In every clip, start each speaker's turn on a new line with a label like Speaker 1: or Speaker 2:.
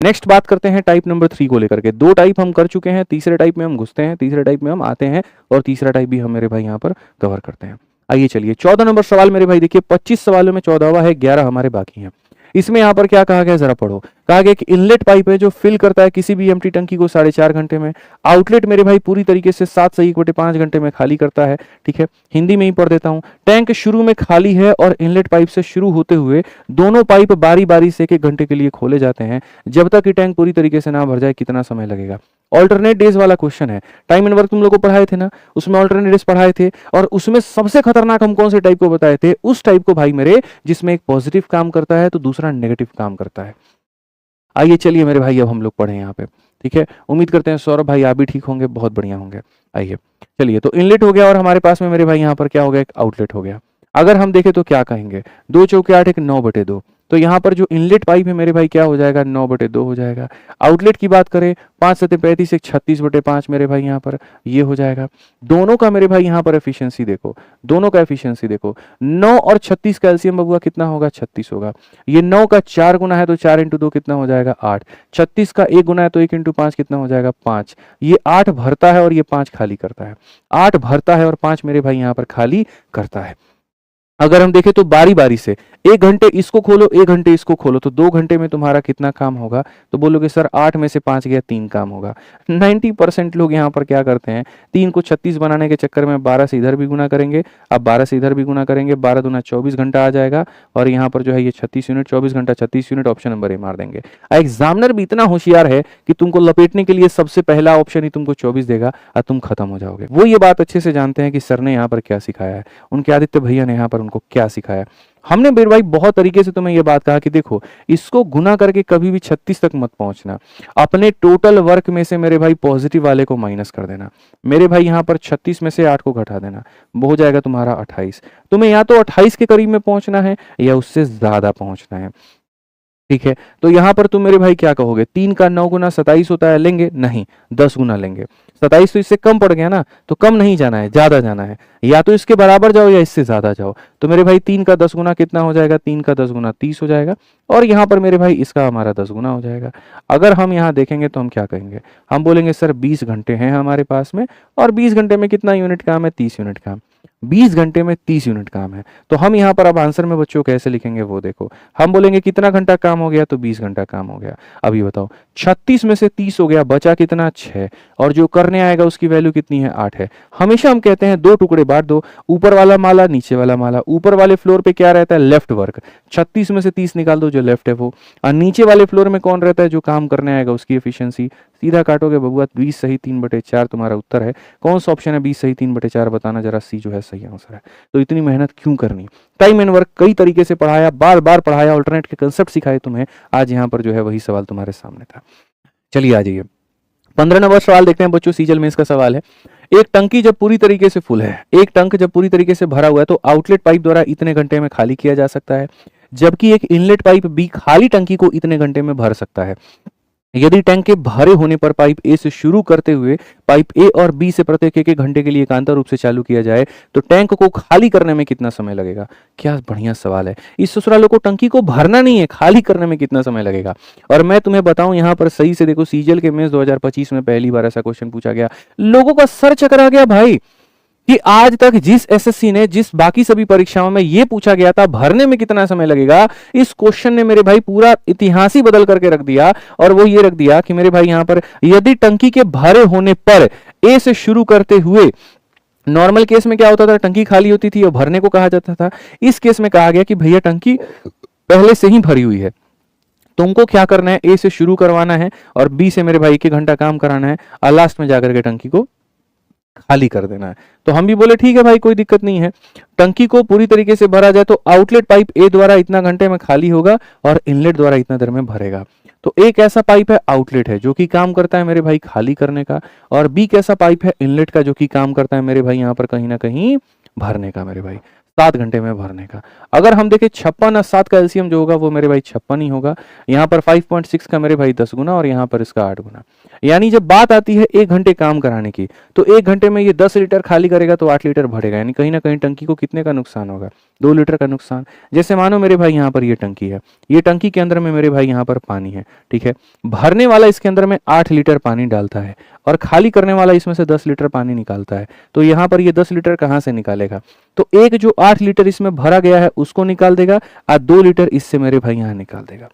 Speaker 1: Next बात करते हैं टाइप नंबर 3 को लेकर के। 2 टाइप हम कर चुके हैं, तीसरे टाइप में हम घुसते हैं, तीसरे टाइप में हम आते हैं और तीसरा टाइप भी हम मेरे भाई यहाँ पर कवर करते हैं। आइए चलिए 14 नंबर सवाल मेरे भाई देखिए, 25 सवालों में 14वां है, 11 हमारे बाकी हैं। इसमें यहाँ पर क्या कहा गया जरा पढ़ो। कहा गया कि इनलेट पाइप है जो फिल करता है किसी भी एम्प्टी टंकी को 4.5 घंटे में। आउटलेट मेरे भाई पूरी तरीके से 7 से 1/5 घंटे में खाली करता है। ठीक है, हिंदी में ही पढ़ देता हूँ। टैंक शुरू में खाली है और इनलेट पाइप से शुरू होते हुए दोनों पाइप बारी बारी से 1 घंटे के लिए खोले जाते हैं। जब तक कि टैंक पूरी तरीके से ना भर जाए कितना समय लगेगा। ऑल्टरनेट डेज वाला क्वेश्चन है। टाइम एंड वर्क तुम लोग को पढ़ाए थे ना, उसमें ऑल्टरनेट डेज पढ़ाए थे और उसमें सबसे खतरनाक हम कौन से टाइप को बताए थे? उस टाइप को भाई मेरे जिसमें एक पॉजिटिव काम करता है तो दूसरा नेगेटिव काम करता है। आइए चलिए मेरे भाई अब हम लोग पढ़े यहाँ पे। ठीक है, उम्मीद करते हैं सौरभ भाई आप भी ठीक होंगे, बहुत बढ़िया होंगे। आइए चलिए, तो इनलेट हो गया और हमारे पास में मेरे भाई यहाँ पर क्या हो गया? एक आउटलेट हो गया। अगर हम देखें तो क्या कहेंगे? 2 चौके 8 एक 9/2। तो यहाँ पर जो इनलेट पाइप है मेरे भाई क्या हो जाएगा? 9/2 हो जाएगा। आउटलेट की बात करें 5 7 35 एक 36/5 मेरे भाई यहाँ पर ये हो जाएगा। दोनों का मेरे भाई यहाँ पर एफिशिएंसी देखो, दोनों का एफिशिएंसी देखो। 9 और 36 का एलसीएम बबुआ कितना होगा? 36 होगा। ये 9 का 4 गुना है तो 4 × 2 कितना हो जाएगा? 8। 36 का 1 गुना है तो 1 × 5 कितना हो जाएगा? 5। ये 8 भरता है और ये 5 खाली करता है। 8 भरता है और 5 मेरे भाई यहाँ पर खाली करता है। अगर हम देखें तो बारी बारी से 1 घंटे इसको खोलो, 1 घंटे इसको खोलो, तो 2 घंटे में तुम्हारा कितना काम होगा? तो बोलोगे सर 8 में से 5 गया, 3 काम होगा। 90% लोग यहाँ पर क्या करते हैं? 3 को 36 बनाने के चक्कर में 12 से इधर भी गुना करेंगे। अब 12 से इधर भी गुना करेंगे, 12 दूना 24 घंटा आ जाएगा और यहाँ पर जो है ये 36 यूनिट, 24 घंटा 36 यूनिट, ऑप्शन नंबर ए मार देंगे। एग्जामिनर भी इतना होशियार है कि तुमको लपेटने के लिए सबसे पहला ऑप्शन ही तुमको 24 देगा और तुम खत्म हो जाओगे। वो ये बात अच्छे से जानते हैं कि सर ने यहाँ पर क्या सिखाया है, उनके आदित्य भैया ने यहाँ पर उनको क्या सिखाया। हमने मेरे भाई बहुत तरीके से तुम्हें यह बात कहा कि देखो इसको गुना करके कभी भी 36 तक मत पहुंचना, अपने टोटल वर्क में से मेरे भाई पॉजिटिव वाले को माइनस कर देना। मेरे भाई यहां पर 36 में से 8 को घटा देना, वो हो जाएगा तुम्हारा 28। तुम्हें या तो 28 के करीब में पहुंचना है या उससे ज्यादा पहुंचना है। ठीक है, तो यहां पर तुम मेरे भाई क्या कहोगे? 3 का 9 गुना 27 होता है, लेंगे? नहीं, 10 गुना लेंगे। 27 तो इससे कम पड़ गया ना, तो कम नहीं जाना है, ज्यादा जाना है। या तो इसके बराबर जाओ या इससे ज्यादा जाओ। तो मेरे भाई 3 का 10 गुना कितना हो जाएगा? 3 का 10 गुना 30 हो जाएगा और यहाँ पर मेरे भाई इसका हमारा 10 गुना हो जाएगा। अगर हम यहाँ देखेंगे तो हम क्या कहेंगे? हम बोलेंगे सर 20 घंटे हैं हमारे पास में और 20 घंटे में कितना यूनिट काम है? 30 यूनिट काम। 20 घंटे में 30 यूनिट काम है। तो हम यहाँ पर अब आंसर में बच्चों कैसे लिखेंगे वो देखो। हम बोलेंगे कितना घंटा काम हो गया? तो 20 घंटा काम हो गया। अभी बताओ 36 में से 30 हो गया, बचा कितना? 6 और जो करने आएगा उसकी वैल्यू कितनी है? 8 है। हमेशा हम कहते हैं 2 टुकड़े बांट दो, ऊपर वाला माला नीचे वाला माला। ऊपर वाले फ्लोर पे क्या रहता है? Left work. 36 में से 30 निकाल दो, जो लेफ्ट है वो। और नीचे वाले फ्लोर में कौन रहता है? जो काम करने आएगा उसकी एफिशिएंसी। सीधा काटोगे बबुआ, 20 सही 3/4 तुम्हारा उत्तर है। कौन सा ऑप्शन है 20 सही 3/4? बताना जरा, सी जो है सही आंसर है। तो इतनी मेहनत क्यों करनी? टाइम एंड वर्क कई तरीके से पढ़ाया, बार बार पढ़ाया, अल्टरनेट के कंसेप्ट सिखाए तुम्हें। आज यहाँ पर जो है वही सवाल तुम्हारे सामने था। चलिए आ जाइए 15 नंबर सवाल देखते हैं बच्चों। सीजल मेंस का सवाल है। एक टंकी जब पूरी तरीके से फुल है, एक टंक जब पूरी तरीके से भरा हुआ है तो आउटलेट पाइप द्वारा इतने घंटे में खाली किया जा सकता है, जबकि एक इनलेट पाइप बी खाली टंकी को इतने घंटे में भर सकता है। यदि टैंक के भरे होने पर पाइप ए से शुरू करते हुए पाइप ए और बी से प्रत्येक 1 घंटे के लिए एकांतर रूप से चालू किया जाए तो टैंक को खाली करने में कितना समय लगेगा? क्या बढ़िया सवाल है। इस ससुरालों को टंकी को भरना नहीं है, खाली करने में कितना समय लगेगा। और मैं तुम्हें बताऊं यहाँ पर सही से देखो, सीजल के मेंस 2025 में पहली बार ऐसा क्वेश्चन पूछा गया। लोगों का सर चकरा गया भाई कि आज तक जिस एसएससी ने, जिस बाकी सभी परीक्षाओं में ये पूछा गया था भरने में कितना समय लगेगा, इस क्वेश्चन ने मेरे भाई पूरा इतिहास ही बदल करके रख दिया। और वो ये रख दिया कि मेरे भाई यहां पर यदि टंकी के भरे होने पर ए से शुरू करते हुए, नॉर्मल केस में क्या होता था? टंकी खाली होती थी और भरने को कहा जाता था। इस केस में कहा गया कि भैया टंकी पहले से ही भरी हुई है, तुमको क्या करना है? ए से शुरू करवाना है और बी से मेरे भाई 1 घंटा काम कराना है और लास्ट में जाकर के टंकी को खाली कर देना है। तो हम भी बोले ठीक है भाई, कोई दिक्कत नहीं है। टंकी को पूरी तरीके से भरा जाए तो आउटलेट पाइप ए द्वारा इतना घंटे में खाली होगा और इनलेट द्वारा इतना देर में भरेगा। तो एक ऐसा पाइप है आउटलेट है जो कि काम करता है मेरे भाई खाली करने का, और बी कैसा पाइप है? इनलेट का, जो कि काम करता है मेरे भाई यहाँ पर कहीं ना कहीं भरने का। मेरे भाई 7 घंटे में भरने का। अगर हम देखें 56 और 7 का एलसीएम जो होगा वो मेरे भाई 56 ही होगा। यहाँ पर 5.6 का मेरे भाई 10 गुना और यहाँ पर इसका 8 गुना। यानी जब बात आती है 1 घंटे काम कराने की, तो 1 घंटे में ये 10 लीटर खाली करेगा तो 8 लीटर भरेगा। यानी कहीं ना कहीं टंकी को कितने का नुकसान होगा, 2 लीटर का नुकसान। जैसे मानो मेरे भाई यहाँ पर ये टंकी है, ये टंकी के अंदर में मेरे भाई यहाँ पर पानी है, ठीक है। भरने वाला इसके अंदर में 8 लीटर पानी डालता है और खाली करने वाला इसमें से 10 लीटर पानी निकालता है। तो यहाँ पर ये 10 लीटर कहाँ से निकालेगा, तो एक जो 8 लीटर इसमें भरा गया है उसको निकाल देगा और 2 लीटर इससे मेरे भाई यहाँ निकाल देगा।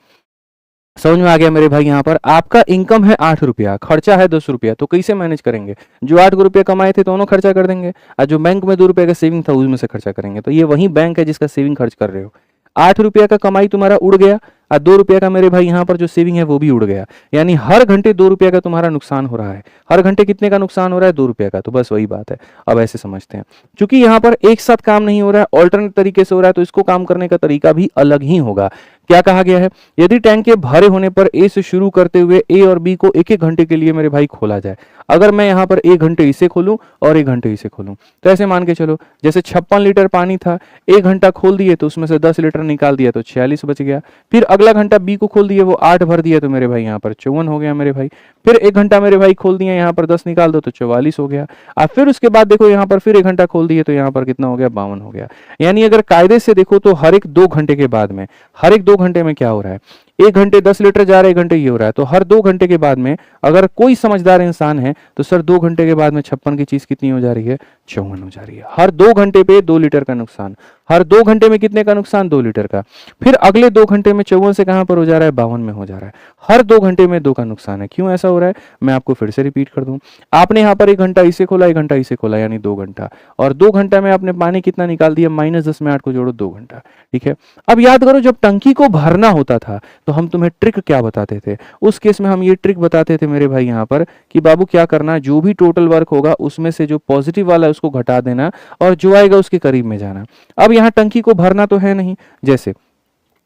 Speaker 1: समझ में आ गया मेरे भाई। यहाँ पर आपका इनकम है 8 रुपया, खर्चा है 10 रुपया, तो कैसे मैनेज करेंगे? जो 8 रुपया कमाए थे दोनों खर्चा कर देंगे और जो बैंक में 2 रुपये का सेविंग था उसमें से खर्चा करेंगे। तो ये वही बैंक है जिसका सेविंग खर्च कर रहे हो। 8 रुपया का कमाई तुम्हारा उड़ गया और 2 रुपया का मेरे भाई यहाँ पर जो सेविंग है वो भी उड़ गया। यानी हर घंटे 2 रुपया का तुम्हारा नुकसान हो रहा है। हर घंटे कितने का नुकसान हो रहा है? 2 रुपया का। तो बस वही बात है। अब ऐसे समझते हैं, क्योंकि यहाँ पर एक साथ काम नहीं हो रहा है, ऑल्टरनेट तरीके से हो रहा है, तो इसको काम करने का तरीका भी अलग ही होगा। क्या कहा गया है? यदि टैंक के भरे होने पर ए से शुरू करते हुए ए और बी को एक एक घंटे के लिए मेरे भाई खोला जाए। अगर मैं यहाँ पर 1 घंटे इसे खोलूं और 1 घंटे इसे खोलूं, तो ऐसे मान के चलो जैसे 56 लीटर पानी था, 1 घंटा खोल दिए तो उसमें से 10 लीटर निकाल दिया तो 46 बच गया। फिर अगला घंटा बी को खोल दिए, वो 8 भर दिया तो मेरे भाई यहाँ पर 54 हो गया मेरे भाई। फिर 1 घंटा मेरे भाई खोल दिया, यहाँ पर 10 निकाल दो तो 44 हो गया। और फिर उसके बाद देखो यहाँ पर फिर 1 घंटा खोल दिए तो यहाँ पर कितना हो गया? 52 हो गया। यानी अगर कायदे से देखो तो हर एक 2 घंटे के बाद में, हर एक 2 घंटे में क्या हो रहा है? 1 घंटे 10 लीटर जा रहा है, 1 घंटे ये हो रहा है। तो हर 2 घंटे के बाद में अगर कोई समझदार इंसान है तो सर 2 घंटे के बाद में 56 की चीज कितनी हो जा रही है? 54 हो जा रही है। हर 2 घंटे पे 2 लीटर का नुकसान। हर 2 घंटे में कितने का नुकसान? 2 लीटर का। फिर अगले 2 घंटे में 54 से कहां पर हो जा रहा है? 52 में हो जा रहा है। हर 2 घंटे में 2 का नुकसान है। क्यों ऐसा हो रहा है? मैं आपको फिर से रिपीट कर दूं। आपने यहाँ पर 1 घंटा इसे खोला, 1 घंटा इसे खोला, यानी 2 घंटा। और 2 घंटा में आपने पानी कितना निकाल दिया? -10 में 8 को जोड़ो, 2 घंटा। ठीक है। अब याद करो जब टंकी को भरना होता था तो हम तुम्हें ट्रिक क्या बताते थे? उस केस में हम ये ट्रिक बताते थे मेरे भाई यहाँ पर कि बाबू क्या करना, जो भी टोटल वर्क होगा उसमें से जो पॉजिटिव वाला है उसको घटा देना और जो आएगा उसके करीब में जाना। अब यहाँ टंकी को भरना तो है नहीं, जैसे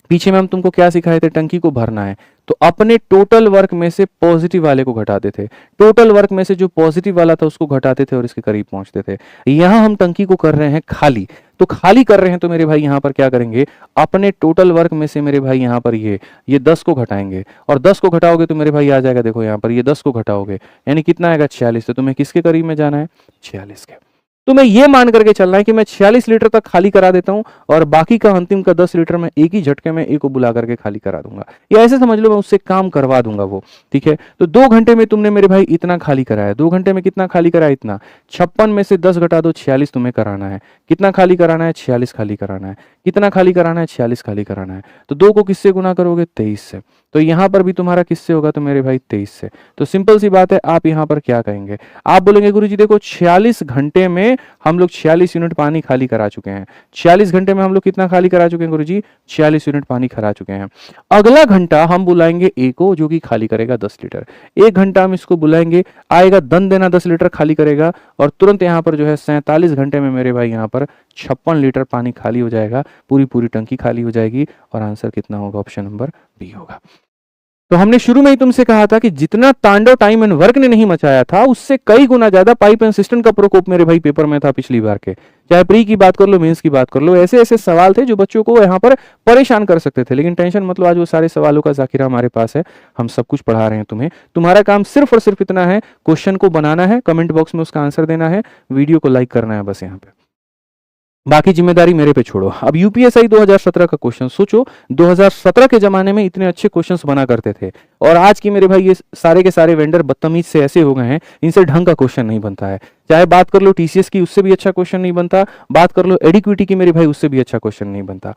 Speaker 1: पीछे में हम तुमको क्या सिखाए थे? टंकी को भरना है तो अपने टोटल वर्क में से पॉजिटिव वाले को घटाते थे, टोटल वर्क में से जो पॉजिटिव वाला था उसको घटाते थे और इसके करीब पहुंचते थे। यहां हम टंकी को कर रहे हैं खाली, तो खाली कर रहे हैं तो मेरे भाई यहां पर क्या करेंगे? अपने टोटल वर्क में से मेरे भाई यहां पर ये 10 को घटाएंगे और 10 को घटाओगे तो मेरे भाई आ जाएगा, देखो यहां पर ये 10 को घटाओगे यानी कितना आएगा? 46। तो तुम्हें किसके करीब में जाना है? 46 के। तो मैं ये मान करके चलना है कि मैं 46 लीटर तक खाली करा देता हूं और बाकी का अंतिम का 10 लीटर मैं एक ही झटके में ए को बुला करके खाली करा दूंगा, या ऐसे समझ लो मैं उससे काम करवा दूंगा वो। ठीक है। तो 2 घंटे में तुमने मेरे भाई इतना खाली कराया, 2 घंटे में कितना खाली कराया? इतना। 56 में से 10 घटा दो, 46 तुम्हें कराना है। कितना खाली कराना है? 46 खाली कराना है। कितना खाली कराना है? 46 खाली कराना है। तो 2 को किससे गुना करोगे? 23 से। तो यहां पर भी तुम्हारा किससे होगा? तो मेरे भाई 23 से। तो सिंपल सी बात है, आप यहां पर क्या कहेंगे? आप बोलेंगे गुरुजी देखो 46 घंटे में हम लोग 46 यूनिट पानी खाली करा चुके हैं। 46 घंटे में हम लोग कितना खाली करा चुके हैं गुरुजी? 46 यूनिट पानी करा चुके हैं। अगला घंटा हम बुलाएंगे ए को जो कि खाली करेगा 10 लीटर। 1 घंटा हम इसको बुलाएंगे, आएगा दन देना 10 लीटर खाली करेगा और तुरंत यहाँ पर जो है 47 घंटे में मेरे भाई यहाँ पर 56 लीटर पानी खाली हो जाएगा, पूरी टंकी खाली हो जाएगी और आंसर कितना होगा? ऑप्शन नंबर बी होगा। तो हमने शुरू में ही तुमसे कहा था कि जितना तांडव टाइम एंड वर्क ने नहीं मचाया था उससे कई गुना ज्यादा पाइप एंड सिस्टम का प्रकोप मेरे भाई पेपर में था पिछली बार के। चाहे प्री की बात कर लो, मेंस की बात कर लो, ऐसे ऐसे सवाल थे जो बच्चों को यहाँ पर परेशान कर सकते थे। लेकिन टेंशन मत लो, आज वो सारे सवालों का जाकिरा हमारे पास है, हम सब कुछ पढ़ा रहे हैं तुम्हें। तुम्हारा काम सिर्फ और सिर्फ इतना है, क्वेश्चन को बनाना है, कमेंट बॉक्स में उसका आंसर देना है, वीडियो को लाइक करना है, बस यहाँ पे। बाकी जिम्मेदारी मेरे पे छोड़ो। अब यूपीएससी 2017 का क्वेश्चन सोचो, 2017 के जमाने में इतने अच्छे क्वेश्चंस बना करते थे और आज की मेरे भाई ये सारे के सारे वेंडर बदतमीज से ऐसे हो गए हैं, इनसे ढंग का क्वेश्चन नहीं बनता है। चाहे बात कर लो टीसीएस की, उससे भी अच्छा क्वेश्चन नहीं बनता, बात कर लो एडिक्विटी की मेरे भाई, उससे भी अच्छा क्वेश्चन नहीं बनता।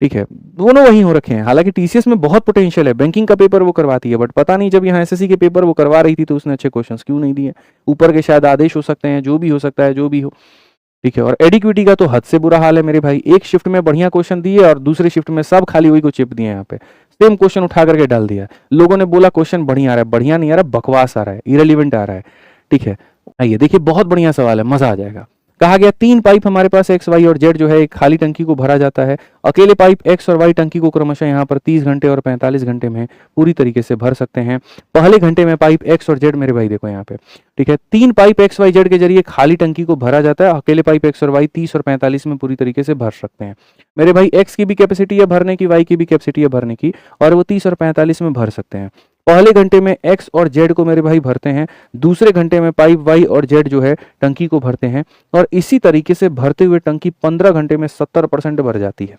Speaker 1: ठीक है, दोनों वही हो रखे हैं। हालांकि टीसीएस में बहुत पोटेंशियल है, बैंकिंग का पेपर वो करवाती है, बट पता नहीं जब यहाँ एसएससी के पेपर वो करवा रही थी तो उसने अच्छे क्वेश्चंस क्यों नहीं दिए। ऊपर के शायद आदेश हो सकते हैं, जो भी हो सकता है, जो भी हो। ठीक है। और एडिक्विटी का तो हद से बुरा हाल है मेरे भाई, एक शिफ्ट में बढ़िया क्वेश्चन दिए और दूसरी शिफ्ट में सब खाली हुई को चिप दिए, यहाँ पे सेम क्वेश्चन उठा करके डाल दिया। लोगों ने बोला क्वेश्चन बढ़िया आ रहा है, बढ़िया नहीं आ रहा, बकवास आ रहा है, इरेलीवेंट आ रहा है। ठीक है। आइए देखिए, बहुत बढ़िया सवाल है, मजा आ जाएगा। कहा गया 3 पाइप हमारे पास एक्स वाई और जेड जो है एक खाली टंकी को भरा जाता है। अकेले पाइप एक्स और वाई टंकी को क्रमशः यहाँ पर 30 घंटे और 45 घंटे में पूरी तरीके से भर सकते हैं। पहले घंटे में पाइप एक्स और जेड मेरे भाई देखो यहाँ पे, ठीक है, 3 पाइप एक्स वाई जेड के जरिए खाली टंकी को भरा जाता है। अकेले पाइप एक्स और वाई 30 और 45 में पूरी तरीके से भर सकते हैं। मेरे भाई एक्स की भी कैपेसिटी है भरने की, वाई की भी कैपेसिटी है भरने की, और वो 30 और 45 में भर सकते हैं। पहले घंटे में एक्स और जेड को मेरे भाई भरते हैं, दूसरे घंटे में पाइप वाई और जेड जो है टंकी को भरते हैं, और इसी तरीके से भरते हुए टंकी 15 घंटे में 70% भर जाती है।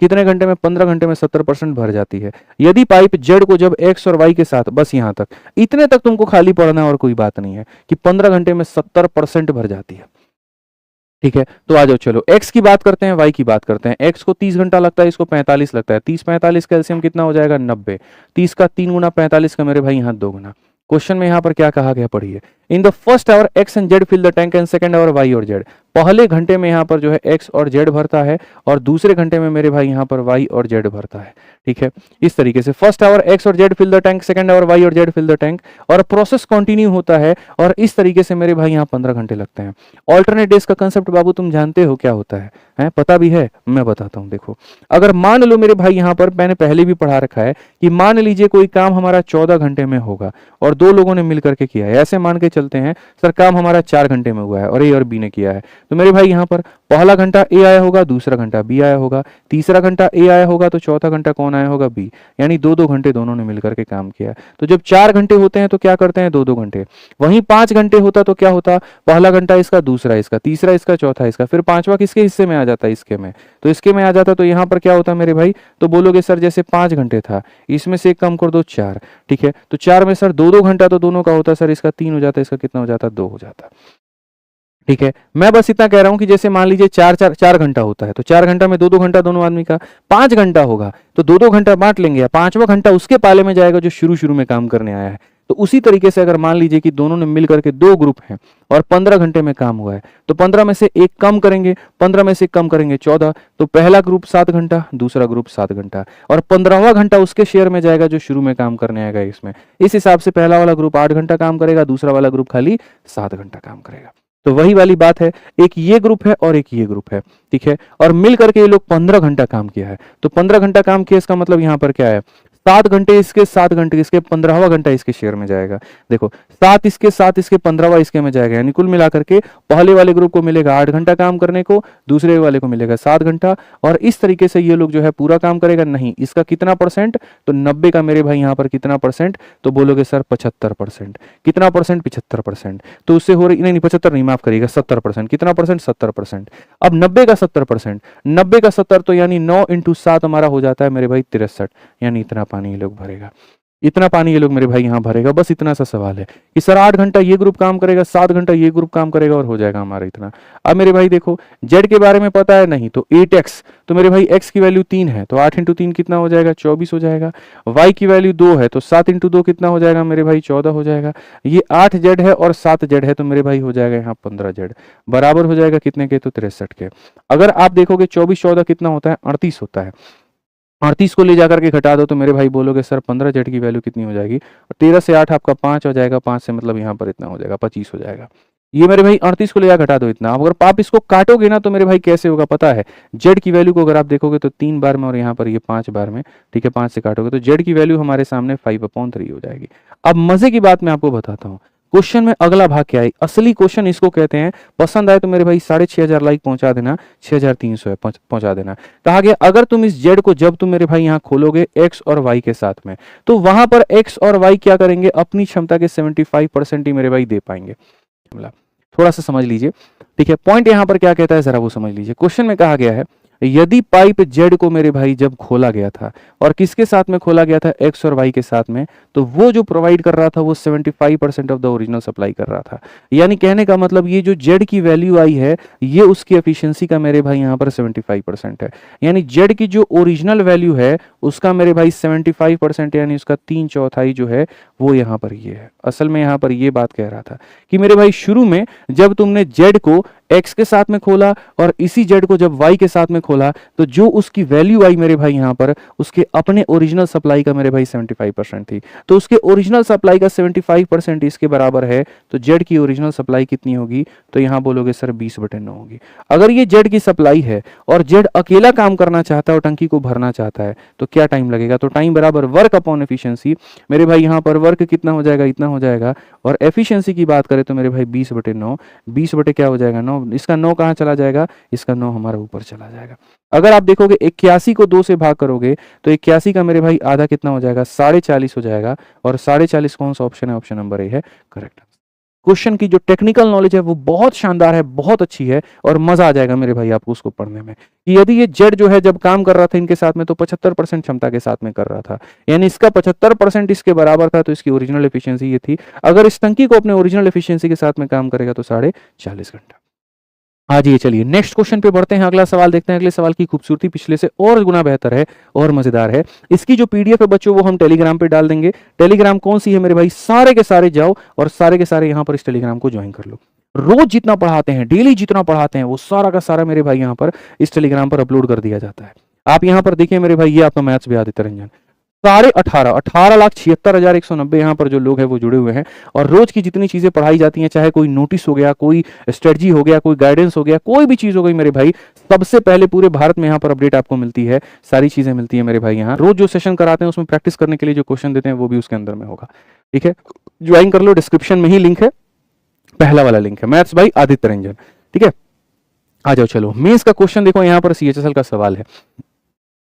Speaker 1: कितने घंटे में? 15 घंटे में 70% भर जाती है। यदि पाइप जेड को जब एक्स और वाई के साथ, बस यहां तक, इतने तक तुमको खाली पड़ना है और कोई बात नहीं है कि 15 घंटे में 70% भर जाती है। ठीक है, तो आ जाओ, चलो एक्स की बात करते हैं, वाई की बात करते हैं। एक्स को 30 घंटा लगता है, इसको 45 लगता है। 30 45 का एलसीएम कितना हो जाएगा? 90। 30 का 3 गुना, 45 का मेरे भाई यहाँ 2 गुना। क्वेश्चन में यहाँ पर क्या कहा गया पढ़िए। In the first hour X and Z fill the tank and second hour Y और जेड। पहले घंटे में यहाँ पर जो है एक्स और जेड भरता है, और दूसरे घंटे में मेरे भाई यहाँ पर वाई और जेड भरता है। ठीक है, इस तरीके से फर्स्ट आवर एक्स और Z fill the tank, second hour Y और जेड फिल द टैंक, और प्रोसेस कंटिन्यू होता है, और इस तरीके से मेरे भाई यहाँ 15 घंटे लगते हैं। ऑल्टरनेट डेज का कंसेप्ट बाबू तुम जानते हो क्या होता है? पता भी है? मैं बताता हूँ। देखो, अगर मान लो मेरे भाई यहाँ पर, मैंने पहले भी पढ़ा रखा है कि मान लीजिए कोई काम हमारा 14 घंटे में होगा और 2 लोगों ने मिल करके किया है। ऐसे मान के चलते हैं सर काम हमारा 4 घंटे में हुआ है और ए और बी ने किया है, तो मेरे भाई यहाँ पर पहला घंटा ए आया होगा, दूसरा घंटा बी आया होगा, तीसरा घंटा ए आया होगा, तो चौथा घंटा कौन आया होगा? बी। यानी 2-2 घंटे दोनों ने मिलकर के काम किया। तो जब 4 घंटे होते हैं तो क्या करते हैं? 2-2 घंटे। वहीं 5 घंटे होता तो क्या होता? पहला घंटा इसका, दूसरा इसका, तीसरा इसका, चौथा इसका, फिर पांचवा किसके हिस्से में आ जाता? इसके में। तो इसके में आ जाता, तो यहाँ पर क्या होता मेरे भाई? तो बोलोगे सर जैसे 5 घंटे था, इसमें से एक कम कर दो 4। ठीक है, तो 4 में सर 2-2 घंटा तो दोनों का होता, सर इसका 3 हो जाता, इसका कितना हो जाता? 2 हो जाता। ठीक है, मैं बस इतना कह रहा हूं कि जैसे मान लीजिए 4 घंटा होता है, तो 4 घंटा में 2-2 घंटा दोनों आदमी का। 5 घंटा होगा तो 2-2 घंटा बांट लेंगे, या 5वां घंटा उसके पाले में जाएगा जो शुरू में काम करने आया है। तो उसी तरीके से अगर मान लीजिए कि दोनों ने मिल करके 2 ग्रुप हैं और 15 घंटे में काम हुआ है, तो 15 में से एक कम करेंगे, 15 में से कम करेंगे 14, तो पहला ग्रुप 7 घंटा, दूसरा ग्रुप 7 घंटा, और 15वां घंटा उसके शेयर में जाएगा जो शुरू में काम करने आएगा इसमें। इस हिसाब से पहला वाला ग्रुप 8 घंटा काम करेगा, दूसरा वाला ग्रुप खाली 7 घंटा काम करेगा। तो वही वाली बात है, एक ये ग्रुप है और एक ये ग्रुप है। ठीक है, और मिल करके ये लोग 15 घंटा काम किया है। तो 15 घंटा काम किया, इसका मतलब यहाँ पर क्या है? 7 घंटे इसके, 7 घंटे इसके, 15वां घंटा इसके शेयर में जाएगा। देखो 7 इसके, 7 इसके, 15वां इसके में जाएगा। यानी कुल मिलाकर के पहले वाले ग्रुप को मिलेगा 8 घंटा काम करने को, दूसरे वाले को मिलेगा 7 घंटा, और इस तरीके से ये लोग जो है पूरा काम करेगा। नहीं, इसका कितना परसेंट? तो 90 का मेरे भाई यहाँ पर कितना परसेंट? तो बोलोगे सर 75%। कितना परसेंट? 75%। तो उससे हो रही, नहीं 75 नहीं, माफ करिएगा, 70%। कितना परसेंट? 70%। अब 90 का 70%, 90 का 70, तो यानी 9 × 7 हमारा हो जाता है मेरे भाई 63। यानी इतना पानी ये लोग भरेगा, इतना पानी ये लोग मेरे भाई यहाँ भरेगा। बस इतना सा सवाल है कि सर 8 घंटा ये ग्रुप काम करेगा, 7 घंटा ये ग्रुप काम करेगा, और हो जाएगा हमारा इतना। अब मेरे भाई देखो, जेड के बारे में पता है? नहीं, तो 8x, तो मेरे भाई x की वैल्यू 3 है, तो 8 × 3 कितना हो जाएगा? 24 हो जाएगा। y की वैल्यू 2 है, तो 7 × 2 कितना हो जाएगा मेरे भाई? 14 हो जाएगा। ये 8z है और 7z है, तो मेरे भाई हो जाएगा यहाँ 15z, बराबर हो जाएगा कितने के? तो 63 के। अगर आप देखोगे 24-14 कितना होता है? 38 होता है। 38 को ले जाकर के घटा दो, तो मेरे भाई बोलोगे सर 15z की वैल्यू कितनी हो जाएगी? और 13 से 8 आपका 5 हो जाएगा, 5 से मतलब यहाँ पर इतना हो जाएगा, 25 हो जाएगा। ये मेरे भाई 38 को ले जा घटा दो इतना। अब अगर आप इसको काटोगे ना, तो मेरे भाई कैसे होगा पता है? जेड की वैल्यू को अगर आप देखोगे तो 3 बार में, और यहाँ पर ये 5 बार में। ठीक है, 5 से काटोगे तो जेड की वैल्यू हमारे सामने 5/3 हो जाएगी। अब मजे की बात मैं आपको बताता हूँ, क्वेश्चन में अगला भाग क्या है? असली क्वेश्चन इसको कहते हैं। पसंद आए तो मेरे भाई 6500 लाइक पहुंचा देना, 6300 है पहुंचा देना। कहा गया अगर तुम इस जेड को, जब तुम मेरे भाई यहाँ खोलोगे एक्स और वाई के साथ में, तो वहां पर एक्स और वाई क्या करेंगे? अपनी क्षमता के 75% ही मेरे भाई दे पाएंगे। थोड़ा सा समझ लीजिए। ठीक है, पॉइंट यहां पर क्या कहता है जरा वो समझ लीजिए। क्वेश्चन में कहा गया है यदि पाइप जेड को मेरे भाई जब खोला गया था, और किसके साथ में खोला गया था? एक्स और वाई के साथ में, तो वो जो प्रोवाइड कर रहा था वो 75% ऑफ द ओरिजिनल सप्लाई कर रहा था। यानी कहने का मतलब ये जो जेड की वैल्यू आई है, ये उसकी एफिशिएंसी का मेरे भाई यहाँ पर 75% है। यानी जेड की जो ओरिजिनल वैल्यू है उसका मेरे भाई 75%, यानी उसका 3/4 जो है वो यहाँ पर ये है। असल में यहाँ पर ये बात कह रहा था कि मेरे भाई शुरू में जब तुमने जेड को x के साथ में खोला और इसी z को जब y के साथ में खोला तो जो उसकी वैल्यू आई मेरे भाई यहाँ पर उसके अपने ओरिजिनल सप्लाई का मेरे भाई 75% थी, तो उसके ओरिजिनल सप्लाई का 75% इसके बराबर है, तो z की ओरिजिनल सप्लाई कितनी होगी, तो यहाँ बोलोगे सर 20/9 होगी। अगर ये z की सप्लाई है और z अकेला काम करना चाहता है और टंकी को भरना चाहता है तो क्या टाइम लगेगा, तो टाइम बराबर वर्क अपॉन एफिशिएंसी। मेरे भाई यहाँ पर वर्क कितना हो जाएगा, इतना हो जाएगा, और एफिशिएंसी की बात करें तो मेरे भाई 20/9, 20 बटे क्या हो जाएगा 9, इसका 9 कहाँ चला जाएगा, इसका 9 हमारा ऊपर चला जाएगा। अगर आप देखोगे 81 को 2 से भाग करोगे तो 81 का मेरे भाई आधा कितना हो जाएगा, 40.5 हो जाएगा, और 40.5 कौन सा ऑप्शन है, ऑप्शन नंबर ए है करेक्ट। क्वेश्चन की जो टेक्निकल नॉलेज है वो बहुत शानदार है, बहुत अच्छी है, और मजा आ जाएगा मेरे भाई आपको उसको पढ़ने में, कि यदि ये जेड जो है जब काम कर रहा था इनके साथ में तो 75% क्षमता के साथ में कर रहा था, यानी इसका 75% इसके बराबर था, तो इसकी ओरिजिनल एफिशिएंसी ये थी। अगर इस टंकी को अपने ओरिजिनल एफिशिएंसी के साथ में काम करेगा तो 40.5 घंटा। आज ये चलिए नेक्स्ट क्वेश्चन पे बढ़ते हैं, अगला सवाल देखते हैं। अगले सवाल की खूबसूरती पिछले से और गुना बेहतर है और मजेदार है। इसकी जो पीडीएफ है बच्चों वो हम टेलीग्राम पे डाल देंगे। टेलीग्राम कौन सी है मेरे भाई, सारे के सारे जाओ और सारे के सारे यहाँ पर इस टेलीग्राम को ज्वाइन कर लो। रोज जितना पढ़ाते हैं, डेली जितना पढ़ाते हैं वो सारा का सारा मेरे भाई यहाँ पर इस टेलीग्राम पर अपलोड कर दिया जाता है। आप यहाँ पर देखिए मेरे भाई, ये आपका मैथ्स भी आदित्य रंजन, 18,76,190 यहाँ पर जो लोग हैं वो जुड़े हुए हैं, और रोज की जितनी चीजें पढ़ाई जाती हैं, चाहे कोई नोटिस हो गया, कोई स्ट्रेटजी हो गया, कोई गाइडेंस हो गया, कोई भी चीज हो गई मेरे भाई, सबसे पहले पूरे भारत में यहाँ पर अपडेट आपको मिलती है, सारी चीजें मिलती है मेरे भाई। यहाँ रोज जो सेशन कराते हैं उसमें प्रैक्टिस करने के लिए जो क्वेश्चन देते हैं वो भी उसके अंदर में होगा, ठीक है। ज्वाइन कर लो, डिस्क्रिप्शन में ही लिंक है, पहला वाला लिंक है, मैथ्स भाई आदित्य रंजन, ठीक है। आ जाओ चलो, मेंस का क्वेश्चन देखो, यहाँ पर सीएचएसएल का सवाल है।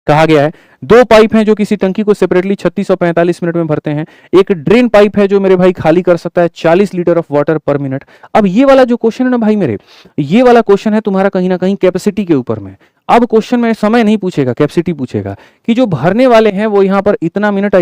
Speaker 1: कहा गया है 2 पाइप हैं जो किसी टंकी को सेपरेटली 3645 मिनट में भरते हैं। एक ड्रेन पाइप है जो मेरे भाई खाली कर सकता है 40 लीटर ऑफ वाटर पर मिनट। अब ये वाला जो क्वेश्चन है ना भाई मेरे, ये वाला क्वेश्चन है तुम्हारा कहीं ना कहीं कैपेसिटी के ऊपर में। अब क्वेश्चन में समय नहीं पूछेगा, कैपेसिटी पूछेगा कि जो भरने वाले हैं वो यहाँ पर इतना मिनट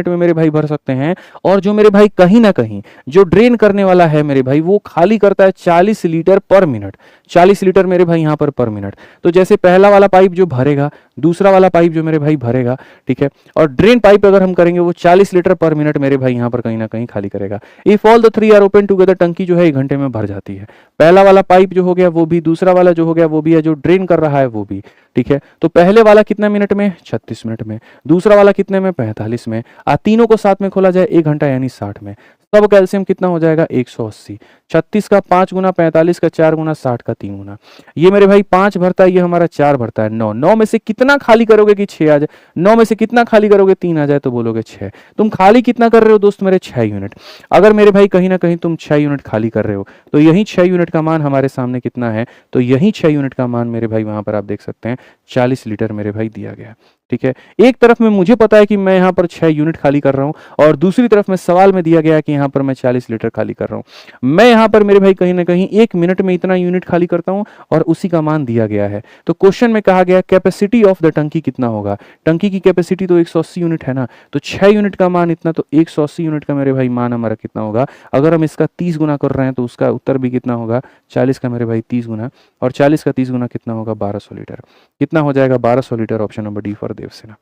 Speaker 1: में मेरे भाई भर सकते हैं, और जो मेरे भाई कहीं ना कहीं जो ड्रेन करने वाला है मेरे भाई वो खाली करता है 40 लीटर पर मिनट, 40 लीटर मेरे भाई यहाँ पर मिनट। तो जैसे पहला वाला पाइप जो भरेगा, दूसरा वाला पाइप जो मेरे भाई भरेगा, ठीक है, और ड्रेन पाइप अगर हम करेंगे वो 40 लीटर पर मिनट मेरे भाई यहाँ पर कहीं ना कहीं खाली करेगा। If all the 3 are open together, टंकी जो है 1 घंटे में भर जाती है। पहला वाला पाइप जो हो गया वो भी, दूसरा वाला जो हो गया वो भी है, जो ड्रेन कर रहा है वो भी, ठीक है। तो पहले वाला कितने मिनट में, 36 मिनट में, दूसरा वाला कितने में, 45 में, तीनों को साथ में खोला जाए 1 घंटा यानी 60 में। सब कैल्शियम कितना हो जाएगा 180, 36 का 5 गुना, 45 का 4 गुना, 60 का 3 गुना। ये मेरे भाई 5 भरता है, ये हमारा 4 भरता है, 9। 9 में से कितना खाली करोगे कि 6 आ जाए, 9 में से कितना खाली करोगे 3 आ जाए, तो बोलोगे 6। तुम खाली कितना कर रहे हो दोस्त मेरे, 6 यूनिट। अगर मेरे भाई कहीं ना कहीं तुम 6 यूनिट खाली कर रहे हो तो यही 6 यूनिट का मान हमारे सामने कितना है, तो यही 6 यूनिट का मान मेरे भाई वहां पर आप देख सकते हैं 40 लीटर मेरे भाई दिया गया, ठीक है। एक तरफ में मुझे पता है कि मैं यहाँ पर 6 यूनिट खाली कर रहा हूँ, और दूसरी तरफ में सवाल में दिया गया है कि यहाँ पर मैं 40 लीटर खाली कर रहा हूँ। मैं यहाँ पर मेरे भाई कहीं ना कहीं 1 मिनट में इतना यूनिट खाली करता हूँ और उसी का मान दिया गया है। तो क्वेश्चन में कहा गया कैपेसिटी ऑफ द टंकी कितना होगा, टंकी की कैपेसिटी तो 180 यूनिट है ना, तो 6 यूनिट का मान इतना, तो 180 यूनिट का मेरे भाई मान हमारा कितना होगा। अगर हम इसका 30 गुना कर रहे हैं तो उसका उत्तर भी कितना होगा, 40 का मेरे भाई 30 गुना, और 40 का 30 गुना कितना होगा, 1200 लीटर। कितना हो जाएगा, 1200 litre. Option number D for Devsena.